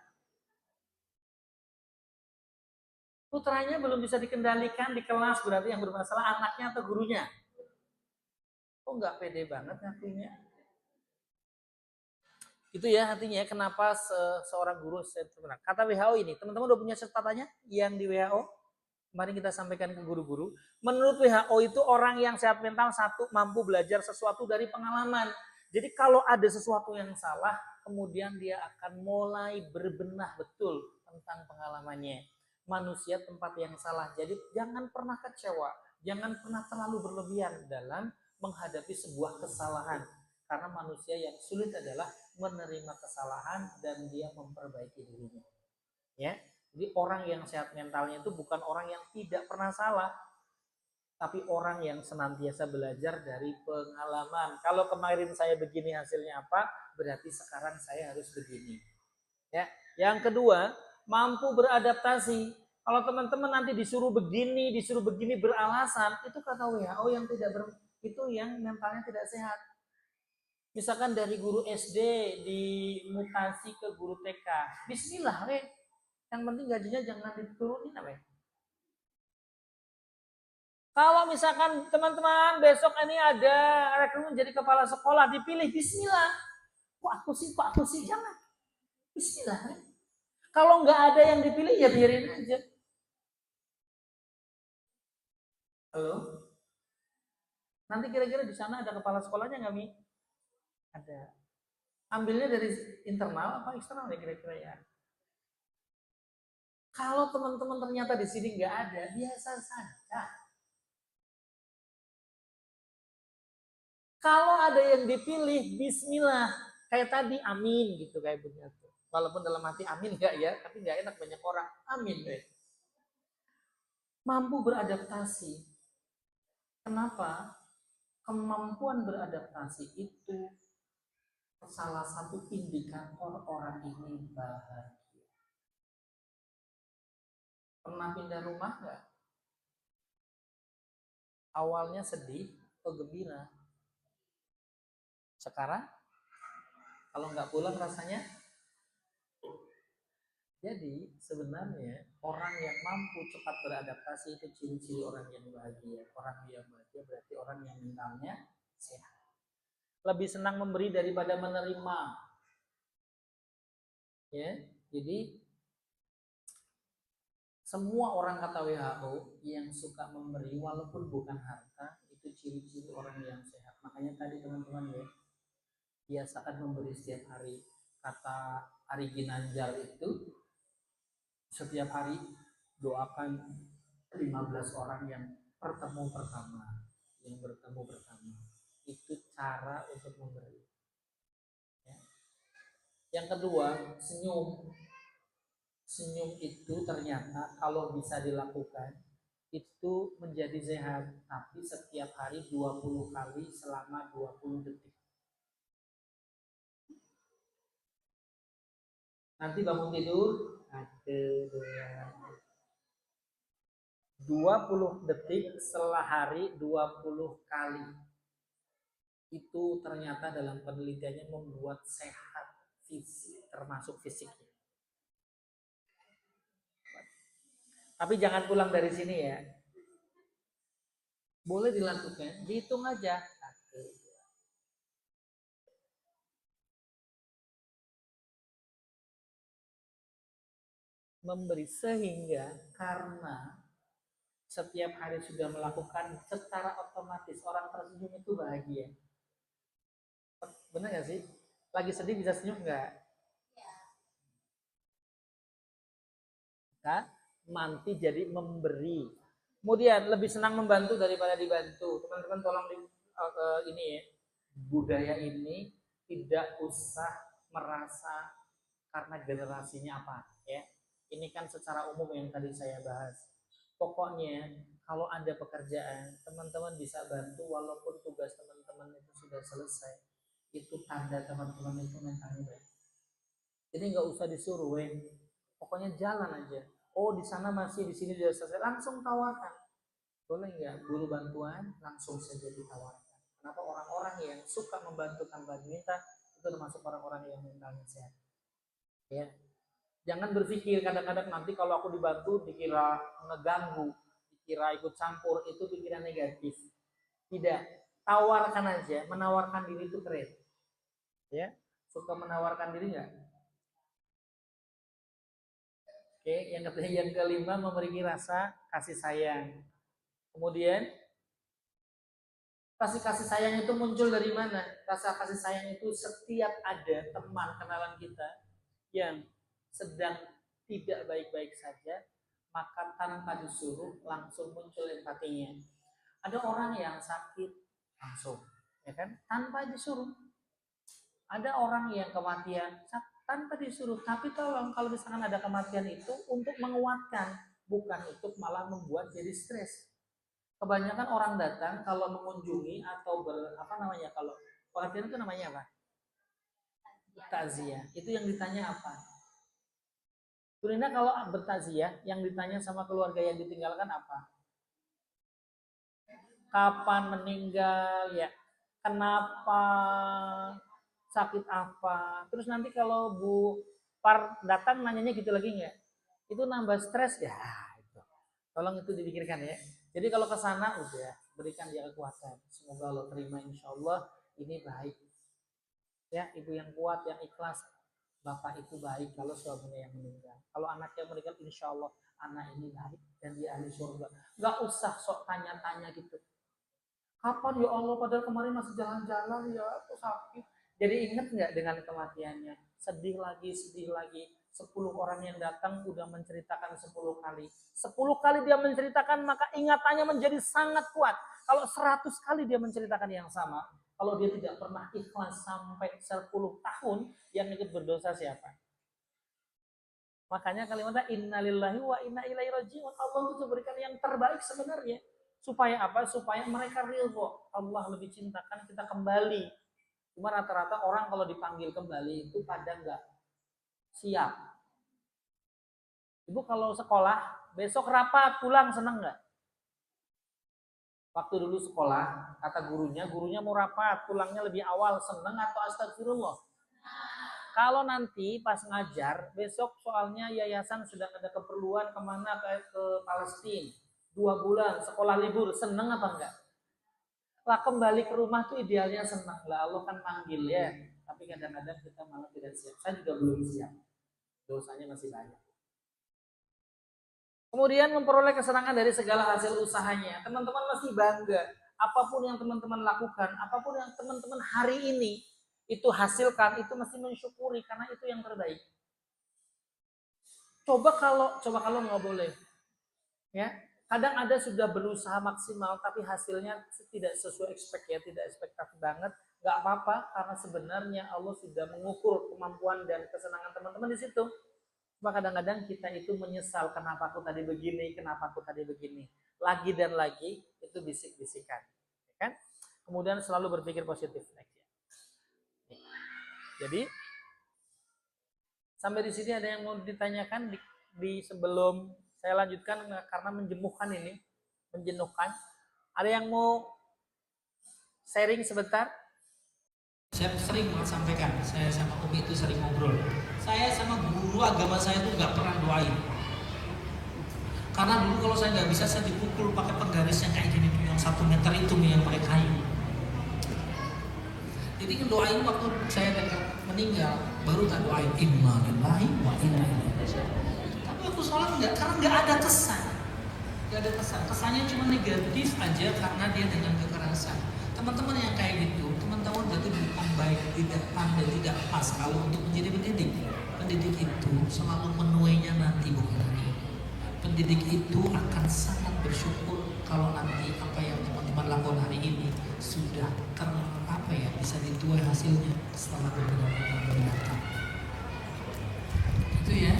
Putranya belum bisa dikendalikan di kelas, berarti yang bermasalah anaknya atau gurunya? Kok nggak pede banget ngakuinya? Itu ya artinya kenapa seorang guru sebenarnya. Kata WHO ini, teman-teman udah punya catatannya yang di WHO? Kemarin kita sampaikan ke guru-guru. Menurut WHO itu orang yang sehat mental satu mampu belajar sesuatu dari pengalaman. Jadi kalau ada sesuatu yang salah, kemudian dia akan mulai berbenah betul tentang pengalamannya. manusia tempat yang salah. Jadi jangan pernah kecewa, jangan pernah terlalu berlebihan dalam menghadapi sebuah kesalahan. Karena manusia yang sulit adalah menerima kesalahan dan dia memperbaiki dirinya. Ya, jadi orang yang sehat mentalnya itu bukan orang yang tidak pernah salah, tapi orang yang senantiasa belajar dari pengalaman. Kalau kemarin saya begini hasilnya apa, berarti sekarang saya harus begini. Ya, yang kedua, mampu beradaptasi. Kalau teman-teman nanti disuruh begini beralasan, itu kata WHO yang tidak itu yang mentalnya tidak sehat. Misalkan dari guru SD dimutasi ke guru TK, bismillah, yang penting gajinya jangan diturunin, Kalau misalkan teman-teman besok ini ada rekrutmen jadi kepala sekolah, dipilih, bismillah. Kok aku sih, jangan. Bismillah. Kalau nggak ada yang dipilih, ya biarin aja. Halo? Nanti kira-kira di sana ada kepala sekolahnya nggak, Mi? Ada. Ambilnya dari internal apa eksternal ya kira-kira ya? Kalau teman-teman ternyata di sini nggak ada, biasa saja. Kalau ada yang dipilih, bismillah. Kayak tadi, amin gitu kayak begitu. Walaupun dalam hati amin enggak ya, tapi nggak enak banyak orang. Amin deh. Mampu beradaptasi. Kenapa? Kemampuan beradaptasi itu salah satu indikator orang ini bahagia. Pernah pindah rumah nggak? Awalnya sedih atau gembira? Sekarang kalau nggak pulang rasanya. Jadi sebenarnya orang yang mampu cepat beradaptasi itu ciri-ciri orang yang bahagia. Orang yang bahagia berarti orang yang mentalnya sehat. Lebih senang memberi daripada menerima. Ya, jadi semua orang kata WHO yang suka memberi walaupun bukan harta itu ciri-ciri orang yang sehat. Makanya tadi teman-teman ya, biasakan memberi setiap hari. Kata Ari Ginanjar itu setiap hari doakan 15 orang yang bertemu pertama. Itu cara untuk memberi. Ya. Yang kedua, senyum itu ternyata kalau bisa dilakukan itu menjadi sehat, tapi setiap hari 20 kali selama 20 detik. Nanti bangun tidur, 20 detik setelah hari 20 kali. Itu ternyata dalam penelitiannya membuat sehat fisik, termasuk fisiknya. Tapi jangan pulang dari sini ya. Boleh dilakukan, dihitung aja. Memberi sehingga karena setiap hari sudah melakukan secara otomatis orang tersenyum itu bahagia. Benar nggak sih? Lagi sedih bisa senyum nggak? Kan? Nanti jadi memberi. Kemudian lebih senang membantu daripada dibantu. Teman-teman tolong ini ya, budaya ini tidak usah merasa karena generasinya apa ya. Ini kan secara umum yang tadi saya bahas. Pokoknya kalau ada pekerjaan, teman-teman bisa bantu walaupun tugas teman-teman itu sudah selesai. Itu tanda teman-teman itu mentalnya baik. Jadi nggak usah disuruh, pokoknya jalan aja. Oh di sana masih, di sini sudah selesai, langsung tawarkan. Boleh nggak guru bantuan? Langsung saja ditawarkan. Kenapa? Orang-orang yang suka membantu tanpa diminta itu termasuk orang-orang yang mentalnya sehat. Ya, jangan berpikir kadang-kadang nanti kalau aku dibantu dikira ngeganggu, dikira ikut campur, itu pikiran negatif. Tidak, tawarkan aja. Menawarkan diri itu keren. Ya, suka menawarkan diri nggak? Oke, yang kelima memiliki rasa kasih sayang. Kemudian kasih sayang itu muncul dari mana? Rasa kasih sayang itu setiap ada teman kenalan kita yang sedang tidak baik-baik saja, maka tanpa disuruh langsung muncul empatinya. Ada orang yang sakit langsung, ya kan, tanpa disuruh. Ada orang yang kematian tanpa disuruh, tapi tolong kalau misalkan ada kematian itu untuk menguatkan, bukan untuk malah membuat jadi stres. Kebanyakan orang datang kalau mengunjungi atau kalau pengertian itu namanya apa? Takziah. Itu yang ditanya apa? Sebenarnya kalau bertakziah yang ditanya sama keluarga yang ditinggalkan apa? Kapan meninggal ya? Kenapa? Sakit apa? Terus nanti kalau Bu Par datang nanyanya gitu lagi nggak? Itu nambah stres ya. Itu. Tolong itu dipikirkan ya. Jadi kalau ke sana udah berikan dia kekuatan. Semoga Allah terima, insya Allah ini baik. Ya, ibu yang kuat, yang ikhlas. Bapak itu baik kalau suaminya yang meninggal. Kalau anaknya meninggal, insya Allah anak ini baik dan dia ahli surga. Gak usah sok tanya-tanya gitu. Kapan ya Allah, padahal kemarin masih jalan-jalan ya, aku sakit. Jadi ingat nggak dengan kematiannya? Sedih lagi, sedih lagi. 10 orang yang datang udah menceritakan 10 kali. 10 kali dia menceritakan, maka ingatannya menjadi sangat kuat. Kalau 100 kali dia menceritakan yang sama, kalau dia tidak pernah ikhlas sampai 10 tahun, yang ikut berdosa siapa? Makanya kalimatnya innalillahi wa inna ilaihi raji'un. Allah itu memberikan yang terbaik sebenarnya. Supaya apa? Supaya mereka ridho. Allah lebih cintakan kita kembali. Cuma rata-rata orang kalau dipanggil kembali itu pada nggak siap. Ibu kalau sekolah, besok rapat pulang seneng nggak? Waktu dulu sekolah, kata gurunya mau rapat, pulangnya lebih awal, seneng atau astagfirullah? Kalau nanti pas ngajar, besok soalnya yayasan sedang ada keperluan kemana ke Palestina, 2 bulan, sekolah libur, seneng apa enggak? Lah kembali ke rumah tuh idealnya senang lah, Allah kan panggil ya. Tapi kadang-kadang kita malah tidak siap. Saya juga belum siap. Dosanya masih banyak. Kemudian memperoleh kesenangan dari segala hasil usahanya. Teman-teman masih bangga. Apapun yang teman-teman lakukan, apapun yang teman-teman hari ini itu hasilkan, itu mesti mensyukuri karena itu yang terbaik. Coba kalau nggak boleh, ya. Kadang ada sudah berusaha maksimal tapi hasilnya tidak sesuai tidak ekspektasi banget, nggak apa-apa karena sebenarnya Allah sudah mengukur kemampuan dan kesenangan teman-teman di situ. Cuma kadang-kadang kita itu menyesal kenapa aku tadi begini, lagi dan lagi itu bisik-bisikan, ya kan? Kemudian selalu berpikir positif. Jadi sampai di sini ada yang mau ditanyakan di sebelum saya lanjutkan karena menjenuhkan. Ada yang mau sharing sebentar? Saya sering sampaikan, saya sama Umi itu sering ngobrol. Saya sama guru agama saya itu nggak pernah doain. Karena dulu kalau saya nggak bisa, saya dipukul pakai penggaris yang kayak gini, yang 1 meter itu yang pakai kayu. Jadi doain waktu saya dengar meninggal, baru tak doain innalillahi wa inna ilaihi raji'un. Tapi aku sholat enggak, karena nggak ada kesan. Kesannya cuma negatif aja karena dia dengan kekerasan. Teman-teman yang kayak gitu, teman-teman berarti bukan baik, tidak pandai, tidak pas kalau untuk menjadi pendidik. Pendidik itu selalu menuainya nanti, bukan hari. Pendidik itu akan sangat bersyukur kalau nanti apa yang teman-teman lakukan hari ini sudah bisa dituai hasilnya setelah beberapa tahun mendatang. Itu ya,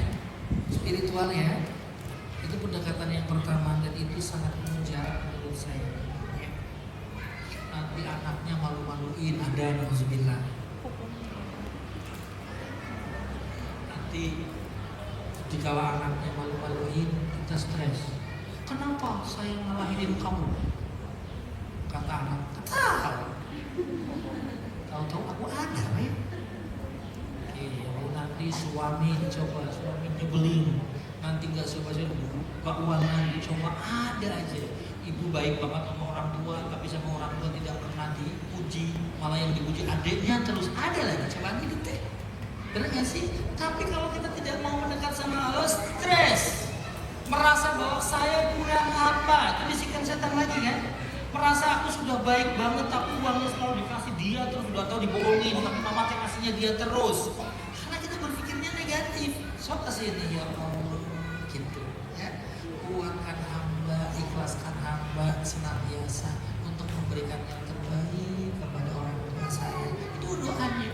spiritual ya. Itu pendekatan yang pertama dan itu sangat menjarak menurut saya. Nanti anaknya malu-maluin, ada nauzubillah. Nanti jika anaknya malu-maluin, kita stres. Kenapa saya ngelahirin kamu? Kata anak, tahu-tahu aku ada, ya. Nanti suami nyebelin, nanti nggak coba-coba buka uang lagi, coba ada aja. Ibu baik banget sama orang tua, tapi sama orang tua tidak pernah dipuji, malah yang dipuji adiknya terus ada lagi. Coba gitu teh, benar nggak sih? Tapi kalau kita tidak mau mendekat sama Allah, stres, merasa bahwa saya kurang apa, itu bisikan setan lagi kan? Merasa aku sudah baik banget tapi uangnya selalu dikasih dia terus, udah tahu dibohongin tapi mama teh kasihnya dia terus. Karena kita berpikirnya negatif. So kasih ini ya Allah gitu. ya. Kuatkan hamba, ikhlaskan hamba senantiasa untuk memberikan yang terbaik kepada orang tua saya. Itu doanya.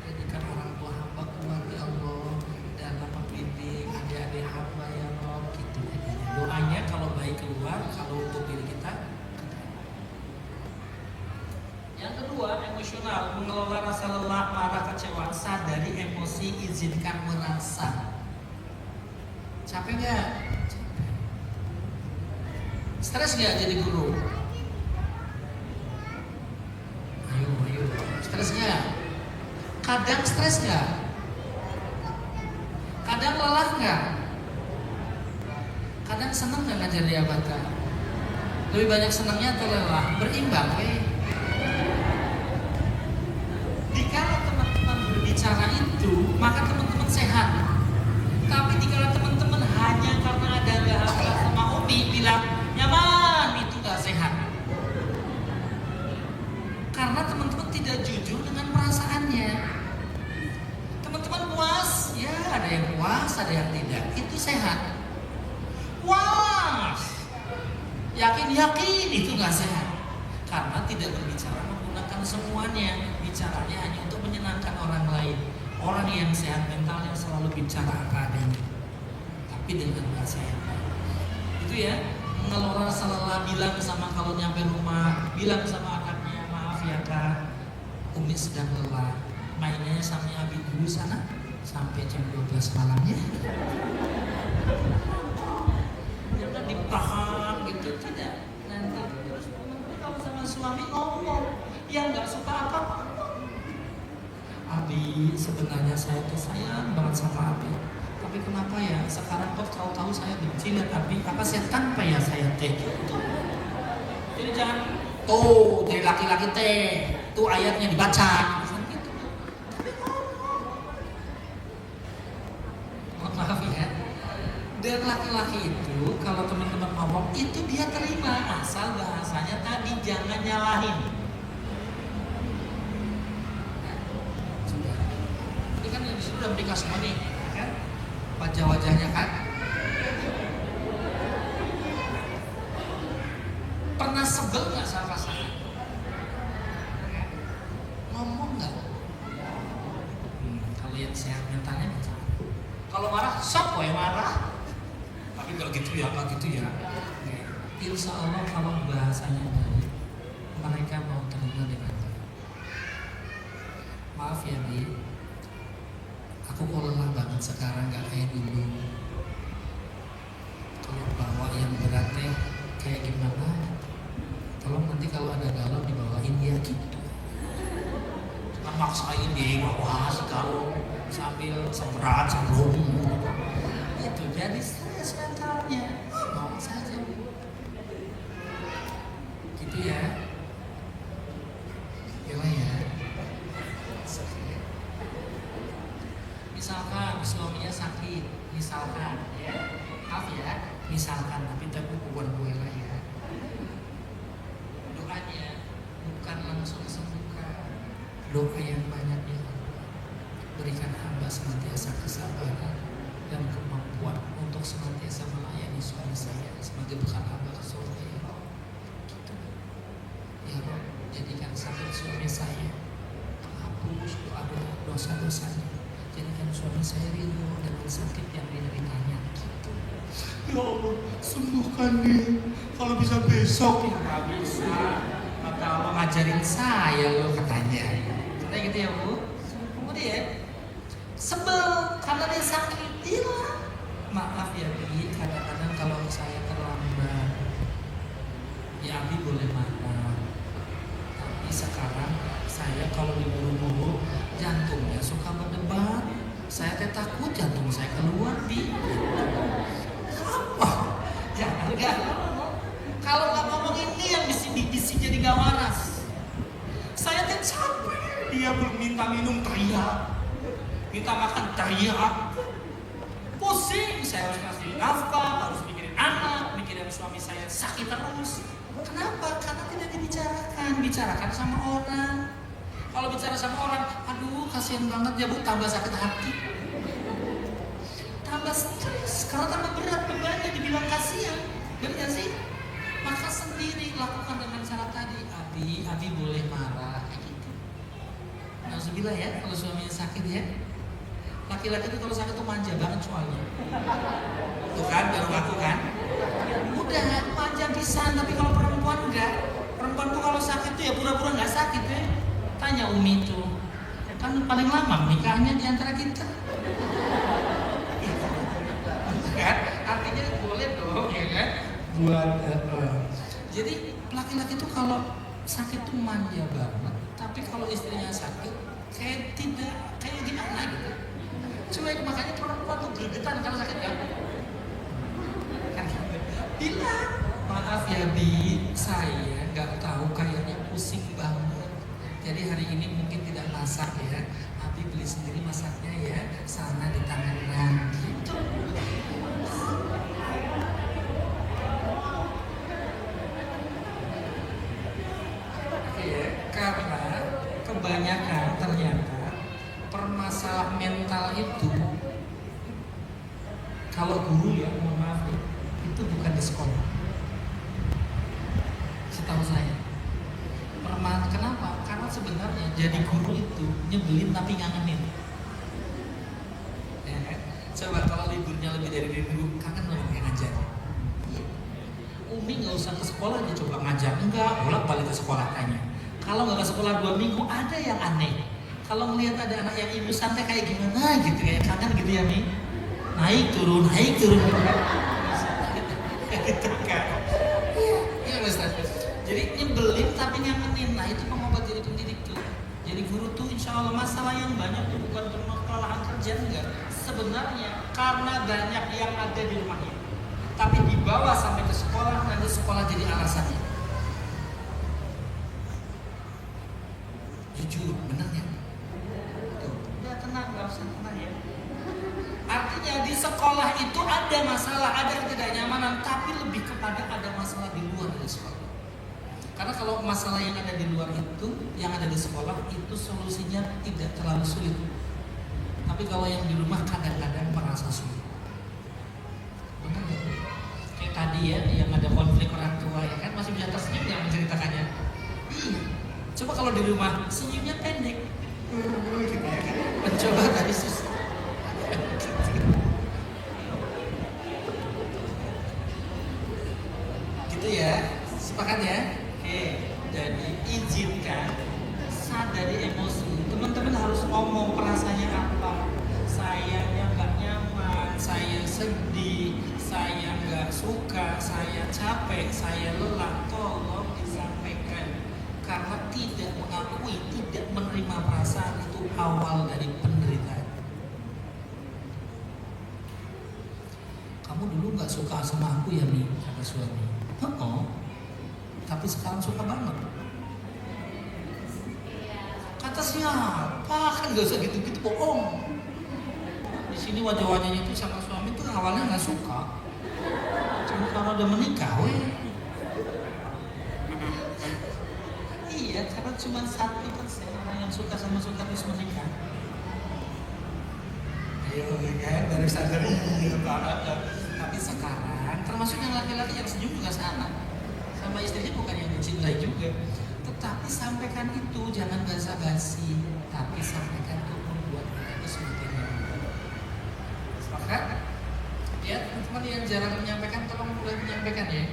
Jadikan orang tua hamba kuat ya Allah dalam membimbing adik-adik hamba ya Rob, gitu aja. Doanya kalau baik keluar, kalau untuk diri kita. Yang kedua, emosional, mengelola rasa lelah, marah, kecewa. Sadari emosi, izinkan merasa. Capek nggak? Stres nggak jadi guru? Ayo, stres nggak? Kadang stres nggak? Kadang lelah nggak? Kadang senang nggak ngajar di ABK? Lebih banyak senangnya atau lelah? Berimbang, Dikala teman-teman berbicara itu, maka teman-teman sehat. Tapi dikala teman-teman hanya karena ada gak sama Umi bilang nyaman, itu gak sehat. Karena teman-teman tidak jujur dengan perasaannya. Teman-teman puas, ya ada yang puas, ada yang tidak. Itu sehat. Puas, yakin itu gak sehat. Karena tidak berbicara menggunakan semuanya. Bicaranya hanya untuk menyenangkan orang lain. Orang yang sehat mental yang selalu bicara apa adanya, tapi dengan bahasa yang baik. Itu ya, mengelola rasa lelah, bilang sama kalau nyampe rumah, bilang sama anaknya, maaf ya Kak, Umi sedang lelah, mainnya sama Abi dulu sana sampai jam 12 malamnya. Jangan ditahan gitu, tidak. Nanti terus kalau sama suami ngomong, yang nggak suka apa? Abi, sebenarnya saya tuh sayang banget sama Abi. Tapi kenapa ya sekarang kok tahu-tahu saya benci lihat Abi? Apa setan apa ya saya teh? Jadi jangan tuh dari laki-laki teh, tuh ayatnya dibaca. Gitu. Maaf ya. Dan laki-laki itu kalau teman-teman ngomong itu dia terima asal bahasanya tadi jangan nyalahin. Sudah menikah semua nih, kan? Wajah-wajahnya kan? Pernah sebel nggak sama pasangan? Ngomong nggak? Kalau yang sehat mentalnya macam. Kalau marah, sok ya marah. Tapi nggak gitu ya, Insya Allah kalau bahasanya baik, mereka mau terima dengan baik. Maaf ya Bi. Aku kok lelah banget sekarang, gak kayak dulu. Kalau bawa yang berat kayak gimana? Tolong nanti kalau ada galau dibawain dia gitu. Jangan maksain dibawa sekarang sambil seberat sebelum itu jadi stres mentalnya. Mau saja gitu ya. Misalkan suaminya sakit, misalkan ya, maaf ya, misalkan, tapi bukan gue lah ya. Doanya bukan langsung sembuhkan, doa yang banyak ya Allah. Berikan hamba senantiasa kesabaran dan kemampuan untuk senantiasa melayani suami saya sebagai bekal hamba ke surga ya Allah. Gitu. Ya Allah, jadikan sakit suami saya, hapus dosa-dosanya. Jadikan suami saya ridho dengan sakit yang dideritanya gitu. Ya Allah, sembuhkan dia. Kalau bisa besok ya nggak bisa. Maka Allah ngajarin saya loh katanya. Katanya gitu ya Bu. Kemudian sebel karena dia sakit. Iya. Maaf ya Bi, kadang-kadang kalau saya terlambat, ya Abi boleh marah. Tapi sekarang saya kalau diburu-buru jantungnya suka berdebar. Saya takut jantung saya keluar Bi. Apa? Jangan enggak. Kalau nggak ngomong ini yang bisi jadi gak waras. Saya capek. Dia belum minta minum teriak, minta makan teriak. Pusing. Saya harus kasih nafkah, harus mikirin anak, mikirin suami saya sakit terus. Kenapa? Karena tidak dibicarakan sama orang. Kalau bicara sama orang, aduh kasihan banget ya Bu, tambah sakit hati. Tambah Karena tambah berat bebannya, dibilang kasihan, benar nggak sih? Maka sendiri lakukan dengan cara tadi. Abi boleh marah, kayak gitu. Alhamdulillah ya, kalau suaminya sakit ya. Laki-laki itu kalau sakit tuh manja banget soalnya. Tuh kan, baru aku kan. Udah manja bisa, tapi kalau perempuan enggak. Perempuan tuh kalau sakit tuh ya pura-pura nggak sakit ya. Tanya Umi tuh, kan paling lama nikahnya di antara kita. Kan? Artinya boleh dong, ya kan? Buat jadi laki-laki tuh kalau sakit tuh manja banget, tapi kalau istrinya sakit kayak tidak, kayak gimana gitu. Cuek, makanya perempuan tuh gregetan kalau sakit kan? Bilang, maaf ya Bi, saya nggak tahu kayaknya pusing banget. Jadi hari ini mungkin tidak masak ya. Abi beli sendiri masaknya ya, sana di tangan gitu. Oke ya, karena kebanyakan ternyata permasalahan mental itu, kalau guru ya, mohon maaf ya, itu bukan di sekolah. Setahu saya. Kenapa? Karena sebenarnya jadi guru itu nyebelin tapi ngangenin. Ya kan? Coba kalau liburnya lebih dari 2 minggu, kangen loh yang ngajar. Umi nggak usah ke sekolah aja coba ngajar, enggak, bolak-balik ke sekolah tanya. Kalau nggak ke sekolah 2 minggu ada yang aneh. Kalau melihat ada anak yang ibu santai kayak gimana gitu, kayak kangen gitu ya Mi. Naik turun gitu kan. Gitu kan. Iya Ustaz. Jadi nyebelin tapi ngangenin. Nah itu pengobat diri pendidik tuh. Jadi guru tuh insya Allah masalah yang banyak tuh bukan cuma kelelahan kerja enggak. Sebenarnya karena banyak yang ada di rumahnya. Tapi dibawa sampai ke sekolah, nanti sekolah jadi alasannya. Jujur, benar ya? Tuh, udah tenang, nggak usah tenang ya. Artinya di sekolah itu ada masalah, ada ketidaknyamanan, tapi lebih kepada ada masalah di luar dari sekolah. Karena kalau masalah yang ada di luar itu, yang ada di sekolah itu solusinya tidak terlalu sulit. Tapi kalau yang di rumah kadang-kadang merasa sulit. Benar ya? Kayak tadi ya, yang ada konflik orang tua ya kan masih bisa tersenyum yang menceritakannya. Coba kalau di rumah senyumnya pendek. Gitu ya kan? Mencoba tadi susah. Gitu ya, sepakat ya? Oke, jadi izinkan sadari emosi. Teman-teman harus ngomong perasaannya apa. Sayanya nggak nyaman, saya sedih, saya nggak suka, saya capek, saya lelah. Tolong disampaikan. Karena tidak mengakui, tidak menerima perasaan itu awal dari penderitaan. Kamu dulu nggak suka sama aku ya Mi, kata suami. Oh, tapi sekarang suka banget. Kata siapa? Kan gak usah gitu-gitu, bohong. Di sini wajah-wajahnya itu sama suami itu awalnya nggak suka. Cuma kalau udah menikah, iya, karena cuma 1% orang yang suka sama suka terus menikah. Ayo, kan baru sadar iya banget. Tapi sekarang, termasuk yang laki-laki yang senyum juga sama istrinya, bukan yang dicintai juga. Tetapi sampaikan itu, jangan basa-basi, tapi sampaikan itu membuat kita semakin nyaman. Sepakat? Ya, teman-teman yang jarang menyampaikan, tolong mulai menyampaikan ya.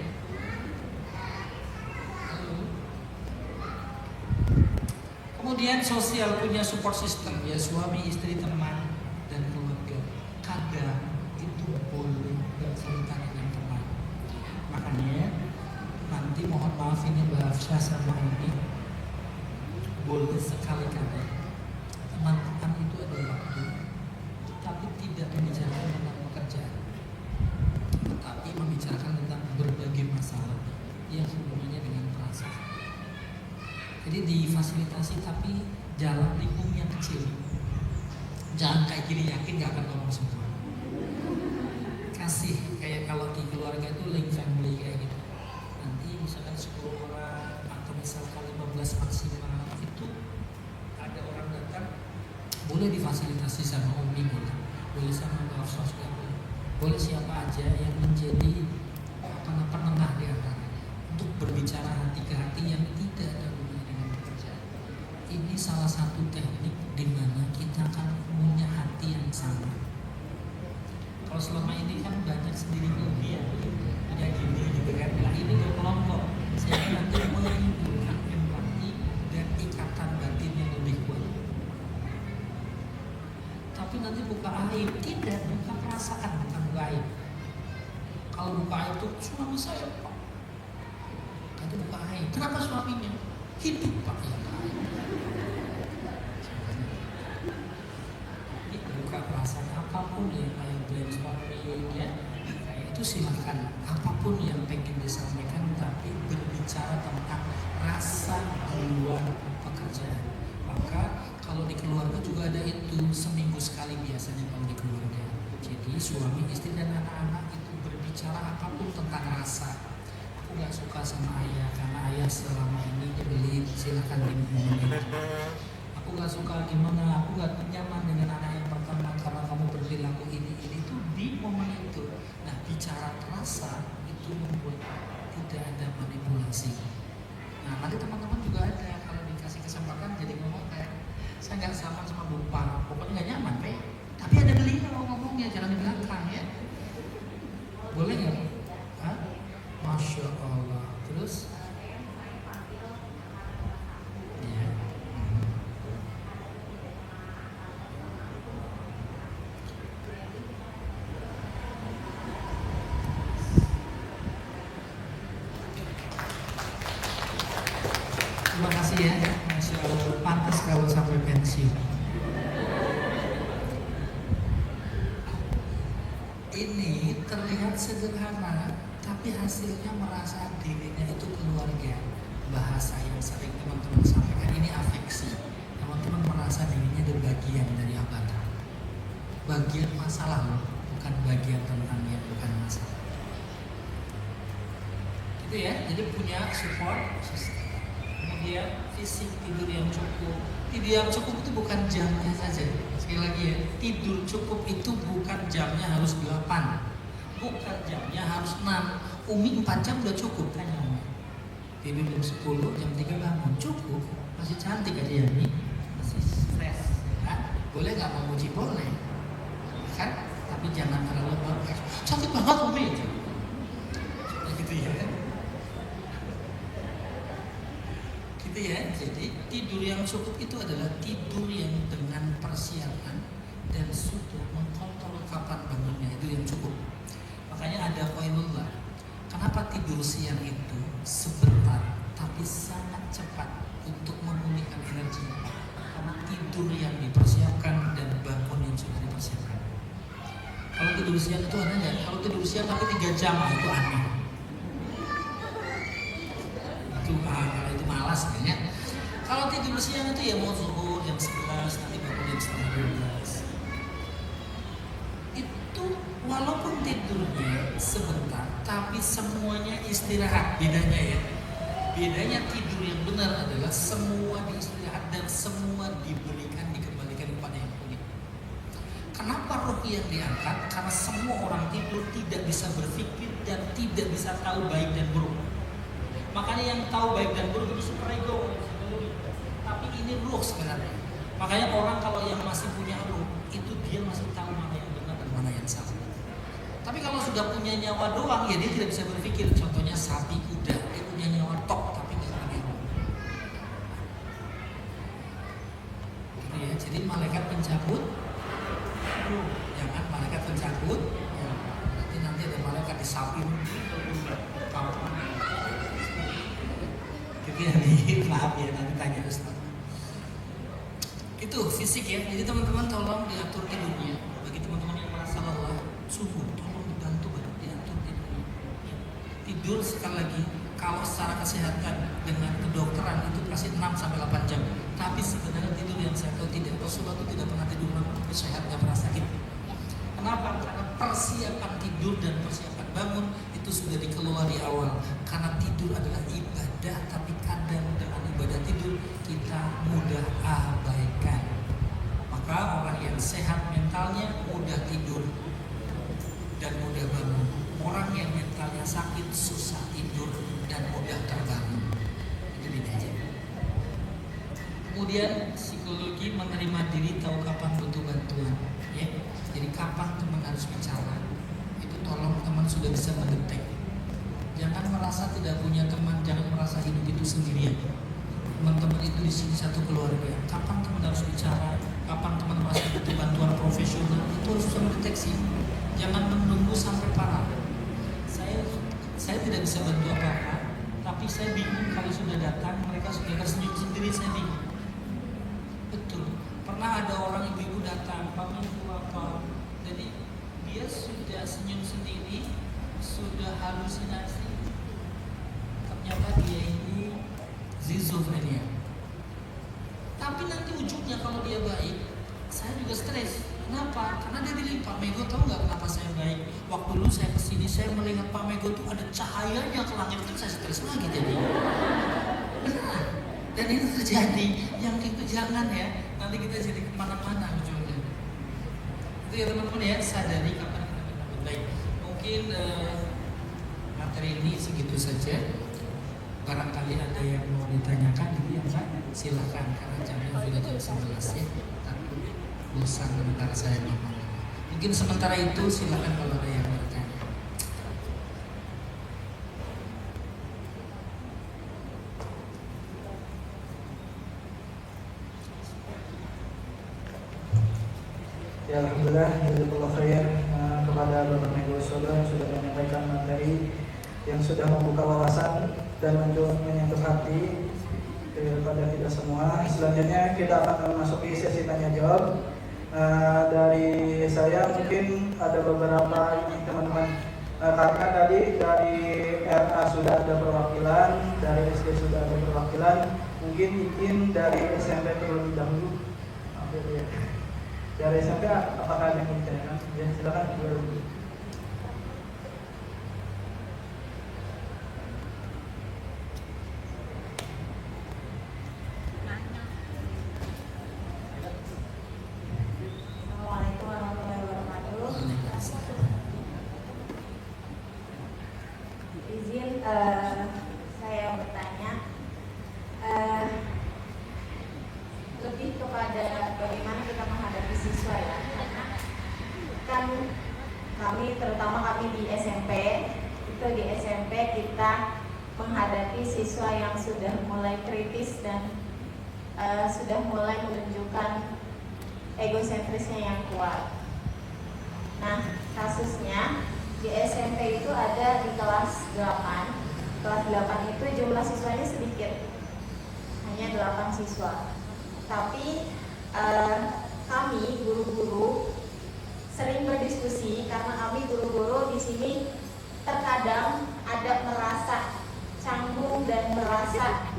Kemudian sosial, punya support system ya, suami, istri, teman, dan keluarga. Kadang itu boleh bercerita dengan teman. Makanya nanti mohon maaf ini Mbak Afsyah sama ini, boleh sekali-kali teman-teman itu ada waktu, tapi tidak membicarakan tentang pekerjaan, tetapi membicarakan tentang berbagai masalah yang hubungannya dengan perasaan. Jadi difasilitasi tapi jalan lingkungnya kecil. Jangan kayak gini, yakin gak akan ngomong semua. Kasih kayak kalau di keluarga itu link family kayak gitu. Nanti misalkan 10 orang atau misalkan 15 maksimal itu ada orang datang, boleh difasilitasi sama Umi, boleh sama Mbak Afsa juga boleh. boleh siapa aja yang menjadi penengah di antaranya untuk berbicara hati ke hati yang tidak ada hubungannya dengan pekerjaan. Ini salah satu teknik di mana kita akan punya hati yang sama. Kalau selama ini kan banyak sendiri lebih ya, punya gini gitu kan. Nah ini berkelompok, sehingga nanti menimbulkan empati dan ikatan batin yang lebih kuat. Tapi nanti buka aib, tidak, buka perasaan, bukan buka aib. Kalau buka aib itu suami saya pak, nanti buka aib. Kenapa suaminya? Hidup pak ya. Buka perasaan apapun yang kayak brainstorming ya, kayak itu silahkan apapun yang pengen disampaikan, tapi berbicara tentang rasa di luar pekerjaan. Maka kalau di keluarga juga ada itu seminggu sekali biasanya kalau di keluarga. Jadi suami, istri dan anak-anak itu berbicara apapun tentang rasa. Aku gak suka sama ayah karena ayah selama ini dibeli, silahkan diomongin. Aku gak suka gimana, aku gak nyaman dengan anak yang pertama karena kamu berperilaku ini itu di momen itu. Nah bicara rasa itu membuat tidak ada manipulasi. Nah nanti teman-teman juga ada kalau dikasih kesempatan jadi ngomong kayak saya nggak sama Bapak, pokoknya nggak nyaman Pak. Tapi ada beliau ngomongnya jangan di belakang ya. Boleh nggak? Hah? Masya Allah. Terus? Ya. Terima kasih ya, Masya Allah, pantas kalau sampai pensiun. Ini terlihat sederhana, tapi hasilnya merasa dirinya itu keluarga. Bahasa yang sering teman-teman sampaikan ini afeksi. Teman-teman merasa dirinya ada bagian dari abadi. Bagian masalah loh, bukan bagian tentang yang bukan masalah. Gitu ya, jadi punya support system. Kemudian fisik, tidur yang cukup. Tidur yang cukup itu bukan jamnya saja. Sekali lagi ya, tidur cukup itu bukan jamnya harus 8, bukan jamnya harus 6. Umi 4 jam udah cukup kan ya Umi? Tidur jam 10, jam 3 bangun cukup. Masih cantik aja ya Umi? Masih fresh kan? Boleh gak memuji? Boleh kan? Tapi jangan terlalu cantik banget Umi gitu ya. Ya, jadi tidur yang cukup itu adalah tidur yang dengan persiapan dan sudah mengkontrol kapan bangunnya, itu yang cukup. Makanya ada qaulullah. Kenapa tidur siang itu sebentar tapi sangat cepat untuk memulihkan energi? Karena tidur yang dipersiapkan dan bangun yang sudah dipersiapkan. Kalau tidur siang itu ada nggak? Kalau tidur siang tapi 3 jam itu aneh. Itu malas kayaknya. Kalau tidur siang itu ya mau zuhur jam 11, nanti bangun jam setengah 12. Itu walaupun tidurnya sebentar, tapi semuanya istirahat. Bedanya ya, bedanya tidur yang benar adalah semua diistirahat dan semua dikembalikan kepada yang punya. Kenapa ruh yang diangkat? Karena semua orang tidur tidak bisa berpikir dan tidak bisa tahu baik dan buruk. Makanya yang tahu baik dan buruk itu superego, tapi ini ruh sebenarnya. Makanya orang kalau yang masih punya ruh itu dia masih tahu mana yang benar dan mana yang salah. Tapi kalau sudah punya nyawa doang ya dia tidak bisa berpikir. Contohnya sapi, kuda, dia punya nyawa tok tapi nggak punya ruh. Gitu ya. Jadi malaikat pencabut ruh, jangan malaikat pencabut. Ya, nanti ada malaikat disapin. Ya nih, maaf ya nanti tanya Ustaz. Itu fisik ya. Jadi teman-teman tolong diatur tidurnya. Bagi teman-teman yang merasa lelah, subuh tolong dibantu diatur tidurnya. Tidur sekali lagi, kalau secara kesehatan dengan kedokteran itu pasti 6 sampai 8 jam. Tapi sebenarnya tidur yang sehat atau tidak, Rasulullah itu tidak pernah tidur malam sehat, nggak pernah sakit. Kenapa? Karena persiapan tidur dan persiapan bangun itu sudah dikelola di awal. Karena tidur adalah ibadah, tapi kadang dengan ibadah tidur kita mudah abaikan. Maka orang yang sehat mentalnya mudah tidur dan sakit, susah tidur, dan mudah terbangun. Itu beda aja. Kemudian psikologi menerima diri, tahu kapan butuh bantuan, ya. Jadi kapan teman harus bicara, itu tolong teman sudah bisa mendetek. Jangan merasa tidak punya teman, jangan merasa hidup itu sendirian. Teman-teman itu di sini satu keluarga. Kapan teman harus bicara, kapan teman merasa butuh bantuan profesional, itu harus bisa mendeteksi. Jangan menunggu sampai parah. Saya tidak bisa bantu apa-apa, tapi saya bingung kalau sudah datang mereka sudah tersenyum sendiri, saya bingung. Betul. Pernah ada orang ibu-ibu datang, "Pak, itu apa?" Jadi dia sudah senyum sendiri, sudah halusinasi. Ternyata dia ini schizofrenia. Tapi nanti ujungnya kalau dia baik, saya juga stres. Kenapa? Karena dia bilang, "Pak Mego tahu nggak kenapa saya baik? Waktu dulu saya kesini, saya melihat Pak Mego itu ada cahayanya ke langit, kan saya stres lagi jadi." Benar. Dan itu terjadi. Yang itu jangan ya. Nanti kita jadi kemana-mana ujungnya. Itu ya teman-teman ya, sadari kapan kita berbuat baik. Mungkin materi ini segitu saja. Barangkali ada yang mau ditanyakan, ya Pak, silahkan karena jamnya sudah jam 11 ya. Tapi bosan mendengar saya ngomong. Mungkin sementara itu silahkan kalau ada yang bertanya. Ya, alhamdulillah, jazakallahu khair kepada Bapak Mego Saudara yang sudah menyampaikan materi yang sudah membuka wawasan dan menyentuh hati kepada kita semua. Selanjutnya kita akan memasuki sesi tanya jawab. Dari saya mungkin ada beberapa ini teman-teman, karena tadi dari RA sudah ada perwakilan, dari SD sudah ada perwakilan, mungkin izin dari SMP terlebih dahulu. Dari SMP apakah ada yang bertanya? Ya, silakan dulu. Saya bertanya lebih kepada bagaimana kita menghadapi siswa ya, karena kan kami, terutama kami di SMP, itu di SMP kita menghadapi siswa yang sudah mulai kritis dan sudah mulai menunjukkan egosentrisnya yang kuat. Nah, kasusnya di SMP itu ada di kelas 8. Kelas 8 itu jumlah siswanya sedikit, hanya 8 siswa. Tapi kami guru-guru sering berdiskusi karena kami guru-guru di sini terkadang ada merasa canggung dan merasa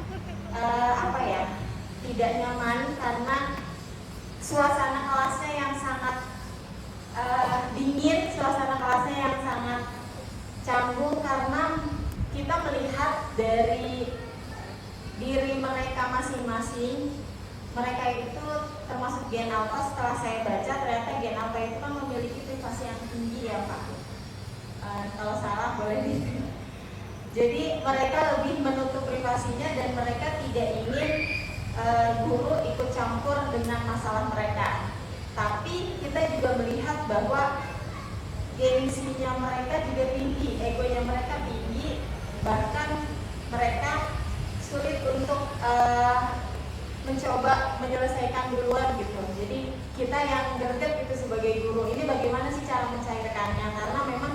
tidak nyaman karena suasana kelasnya yang sangat dingin, suasana kelasnya yang sangat canggung karena kita melihat dari diri mereka masing-masing. Mereka itu termasuk gen alpha. Setelah saya baca, ternyata gen alpha itu kan memiliki privasi yang tinggi ya Pak. Kalau salah boleh di. Jadi mereka lebih menutup privasinya dan mereka tidak ingin guru ikut campur dengan masalah mereka. Tapi kita juga melihat bahwa gengsinya mereka juga tinggi, egonya mereka tinggi, bahkan mereka sulit untuk mencoba menyelesaikan duluan gitu. Jadi kita yang gerget gitu sebagai guru, ini bagaimana sih cara mencairkannya? Karena memang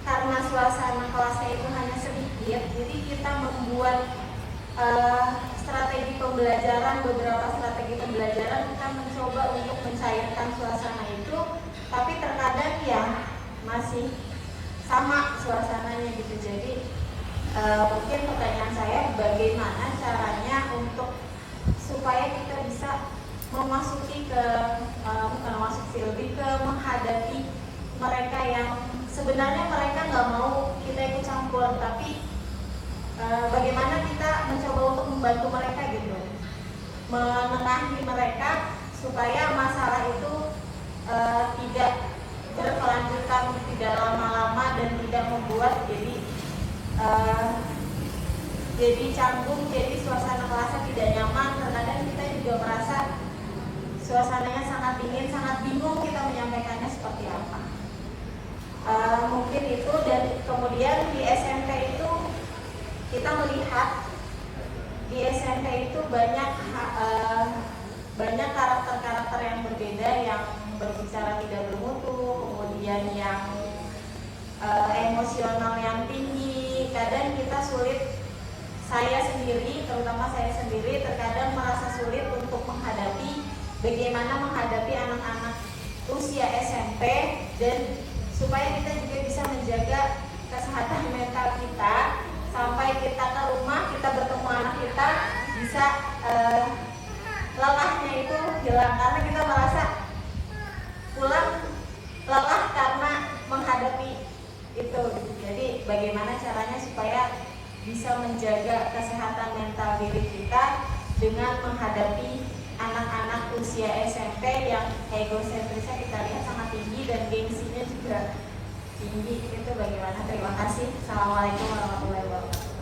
karena suasana kelasnya itu hanya sedikit, jadi kita membuat strategi pembelajaran, beberapa strategi pembelajaran kita mencoba untuk mencairkan suasana itu, tapi terkadang ya masih sama suasananya gitu. Jadi mungkin pertanyaan saya, bagaimana caranya untuk supaya kita bisa memasuki ke bukan memasuki sih, lebih ke menghadapi mereka yang sebenarnya mereka nggak mau kita ikut campur, tapi bagaimana kita mencoba untuk membantu mereka gitu, menengahi mereka supaya masalah itu tidak berkelanjutan, tidak lama-lama dan tidak membuat jadi jadi canggung, jadi suasana kelasnya tidak nyaman. Terkadang kita juga merasa suasananya sangat dingin, sangat bingung kita menyampaikannya seperti apa. Mungkin itu. Dan kemudian di SMP itu kita melihat di SMP itu banyak karakter-karakter yang berbeda, yang berbicara tidak bermutu, kemudian yang emosional yang tinggi. Kadang kita sulit, terutama saya sendiri terkadang merasa sulit untuk bagaimana menghadapi anak-anak usia SMP, dan supaya kita juga bisa menjaga kesehatan mental kita sampai kita ke rumah, kita bertemu anak kita bisa lelahnya itu hilang, karena kita merasa pulang lelah karena menghadapi itu. Jadi bagaimana caranya supaya bisa menjaga kesehatan mental diri kita dengan menghadapi anak-anak usia SMP yang egosentrisnya kita lihat sangat tinggi dan gengsinya juga tinggi. Itu bagaimana? Terima kasih. Assalamualaikum warahmatullahi wabarakatuh.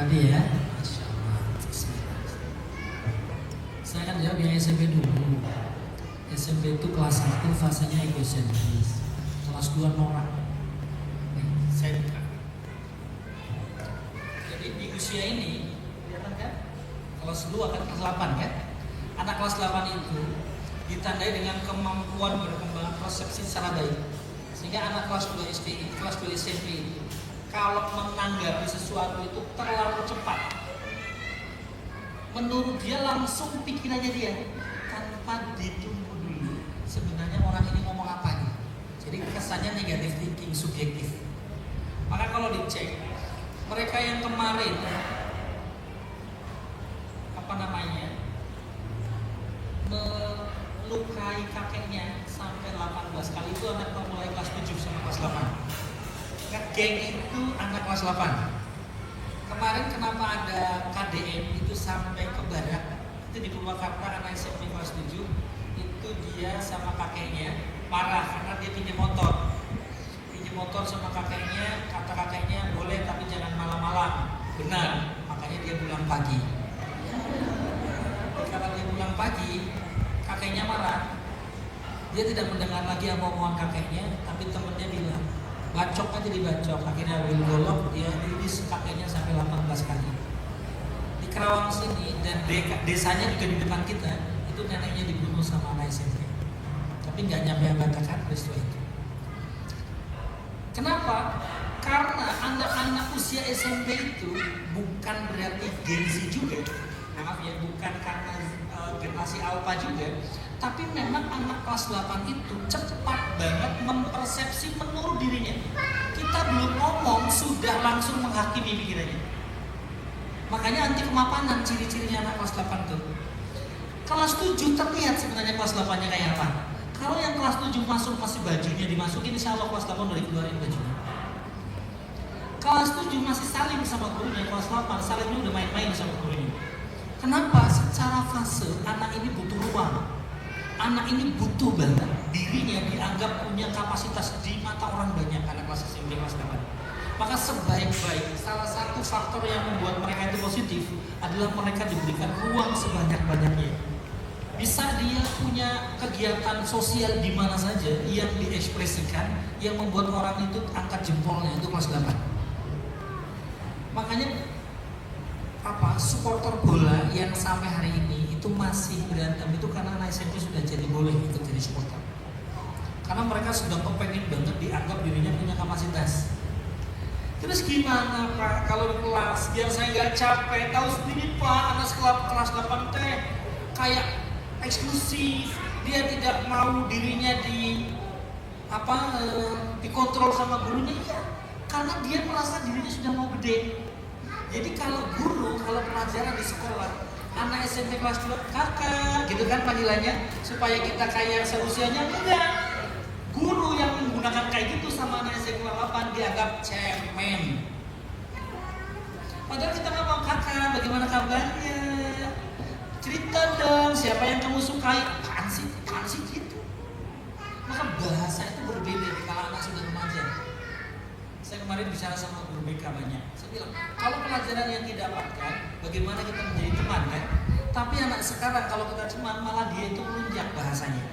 Tadi ya, Masya Allah. Saya kan jawab yang SMP dulu. SMP itu kelas 1 fasenya egosentris, kelas 2 norak. Saya buka. Jadi di usia ini, kelihatan kan? Kelas 2 kan kelas 8 kan? Anak kelas 8 itu ditandai dengan kemampuan berkembang persepsi secara baik. Sehingga anak kelas 2 SD, kelas 2 SMP itu kalau menanggapi sesuatu itu terlalu cepat, menurut dia langsung pikirannya dia tanpa ditunggu dulu sebenarnya orang ini ngomong apa nih. Jadi kesannya negatif thinking, subjektif. Maka kalau dicek mereka yang kemarin melukai kakeknya sampai 18 kali, itu anak mulai kelas 7 sama kelas 8. Geng itu anak kelas 8. Kemarin kenapa ada KDM itu sampai ke barat, itu di Purwakarta, anak SMP kelas 7 itu dia sama kakeknya marah karena dia pinjam motor sama kakeknya, kata kakeknya boleh tapi jangan malam-malam. Benar, makanya dia pulang pagi. Karena dia pulang pagi, kakeknya marah. Dia tidak mendengar lagi apa omongan kakeknya, tapi temennya bilang bacok aja, dibacok. Akhirnya ambil golok, dia diiris kakeknya sampai 18 kali. Di Kerawang sini dan desanya juga di depan kita, itu neneknya dibunuh sama anak SMP. tapi nggak nyampe katakan peristiwa itu. Kenapa? Karena anak-anak usia SMP itu bukan berarti Gen Z juga, maaf ya, bukan karena generasi alpha juga, tapi memang anak kelas 8 itu cepat banget mempersepsi menurut dirinya. Kita belum ngomong sudah langsung menghakimi pikirannya. Makanya anti kemapanan ciri-cirinya anak kelas 8 tuh. Kelas 7 terlihat sebenarnya kelas 8-nya kayak apa. Kalau yang kelas 7 masuk masih bajunya dimasukin, insya Allah kelas 8 udah dikeluarin bajunya. Kelas 7 masih saling sama gurunya, kelas 8 salingnya udah main-main sama gurunya. Kenapa? Secara fase anak ini butuh ruang. Anak ini butuh banget dirinya dianggap punya kapasitas di mata orang banyak, anak kelas SMP kelas 8. Maka sebaik-baik salah satu faktor yang membuat mereka itu positif adalah mereka diberikan ruang sebanyak-banyaknya. Bisa dia punya kegiatan sosial di mana saja yang diekspresikan, yang membuat orang itu angkat jempolnya, itu kelas 8. Makanya supporter bola yang sampai hari ini itu masih berantem itu karena anak SMP sudah jadi boleh ikut jadi supporter. Karena mereka sudah kepengen banget dianggap dirinya punya kapasitas. Terus gimana Pak kalau di kelas biar saya nggak capek? Tahu sendiri Pak, anak sekolah kelas 8 teh kayak eksklusif, dia tidak mau dirinya dikontrol sama gurunya, ya karena dia merasa dirinya sudah mau gede. Jadi kalau guru, kalau pelajaran di sekolah, anak SMP kelas 2 kakak, gitu kan panggilannya, supaya kita kayak seusianya, enggak. Guru yang menggunakan kayak gitu sama anak SMP kelas 8 dianggap cemen. Padahal kita ngomong kakak, bagaimana kabarnya? Cerita dong, siapa yang kamu sukai? Apaan sih gitu. Maka bahasa itu berbeda kalau anak sudah remaja. Saya kemarin bicara sama guru BK banyak. Saya bilang, kalau pelajaran yang tidak dapatkan, bagaimana kita menjadi teman kan? Tapi anak sekarang kalau kita teman, malah dia itu melunjak bahasanya.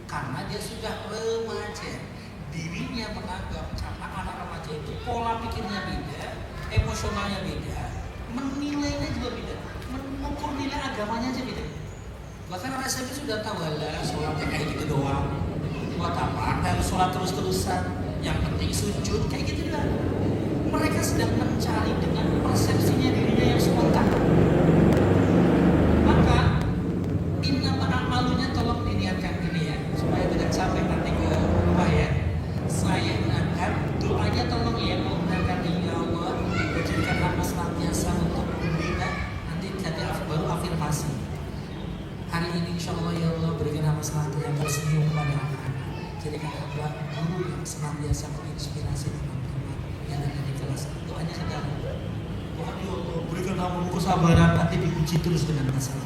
Karena dia sudah remaja. Dirinya menganggap karena anak remaja itu pola pikirnya beda, emosionalnya beda, menilainya juga beda, mengukur nilai agamanya aja beda. Bahkan anak SMP sudah tahu lah, sholatnya kayak gitu doang. Buat apa? Harus sholat terus-terusan. Yang penting sujud kayak gitu lah. Mereka sedang mencari dengan persepsinya dirinya yang spontan. Maka inna malunya tolong diniatkan gini ya, supaya tidak capek nanti ke rumah ya. Saya mengangkat doanya tolong ya, menggunakan ya Allah, berikan rahmat senantiasa untuk membina nanti jadi baru afirmasi. Hari ini insya Allah ya Allah berikan rahmat senantiasa tersenyum kepada anak-anak. Jadikan hamba guru yang senantiasa menginspirasi teman-teman yang ada di kelas. Doanya ke dalam. Bukan ya Allah berikan hambamu kesabaran, nanti diuji terus dengan masalah.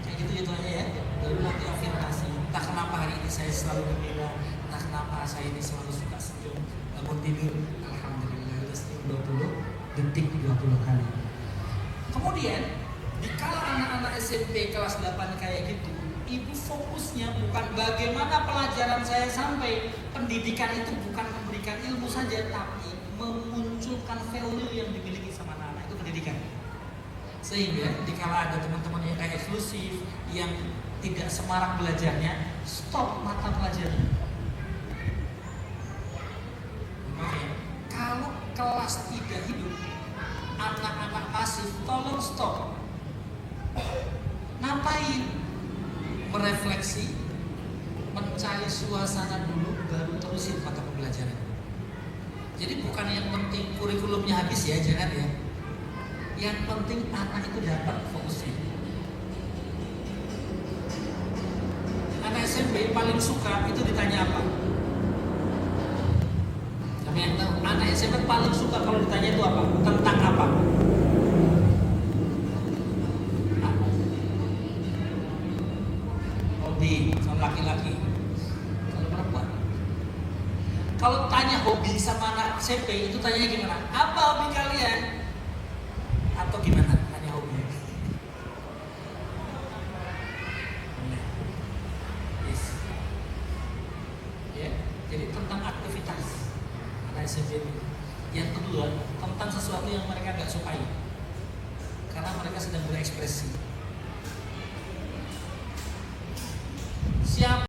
Kayak gitu aja ya. Baru nanti afirmasi. Entah kenapa hari ini saya selalu gembira, entah kenapa saya ini selalu suka senyum. Bangun tidur, alhamdulillah udah senyum 20 detik 20 kali. Kemudian dikala anak-anak SMP kelas 8 kayak gitu, ibu fokusnya bukan bagaimana pelajaran saya sampai. Pendidikan itu bukan memberikan ilmu saja, tapi memunculkan value yang dimiliki sama anak-anak, itu pendidikan. Sehingga dikala ada teman-teman yang kayak eksklusif, yang tidak semarak belajarnya, stop mata pelajaran. Makanya kalau kelas tidak hidup, anak-anak pasif, tolong stop. Ngapain? Merefleksi, mencari suasana dulu, baru terusin mata pembelajaran. Jadi bukan yang penting kurikulumnya habis ya, jangan ya. Yang penting anak itu dapat fokusnya. Anak SMP paling suka itu ditanya apa? Kami yang tahu, anak SMP paling suka kalau ditanya itu apa? Tentang apa? Kalau laki-laki, kalau perempuan, kalau tanya hobi sama anak SMP itu tanyanya gimana? Apa hobi kalian? Atau gimana? Tanya hobi. Yes. Ya, jadi tentang aktivitas anak SMP. Yang kedua, tentang sesuatu yang mereka nggak sukai, karena mereka sedang berekspresi. Siapa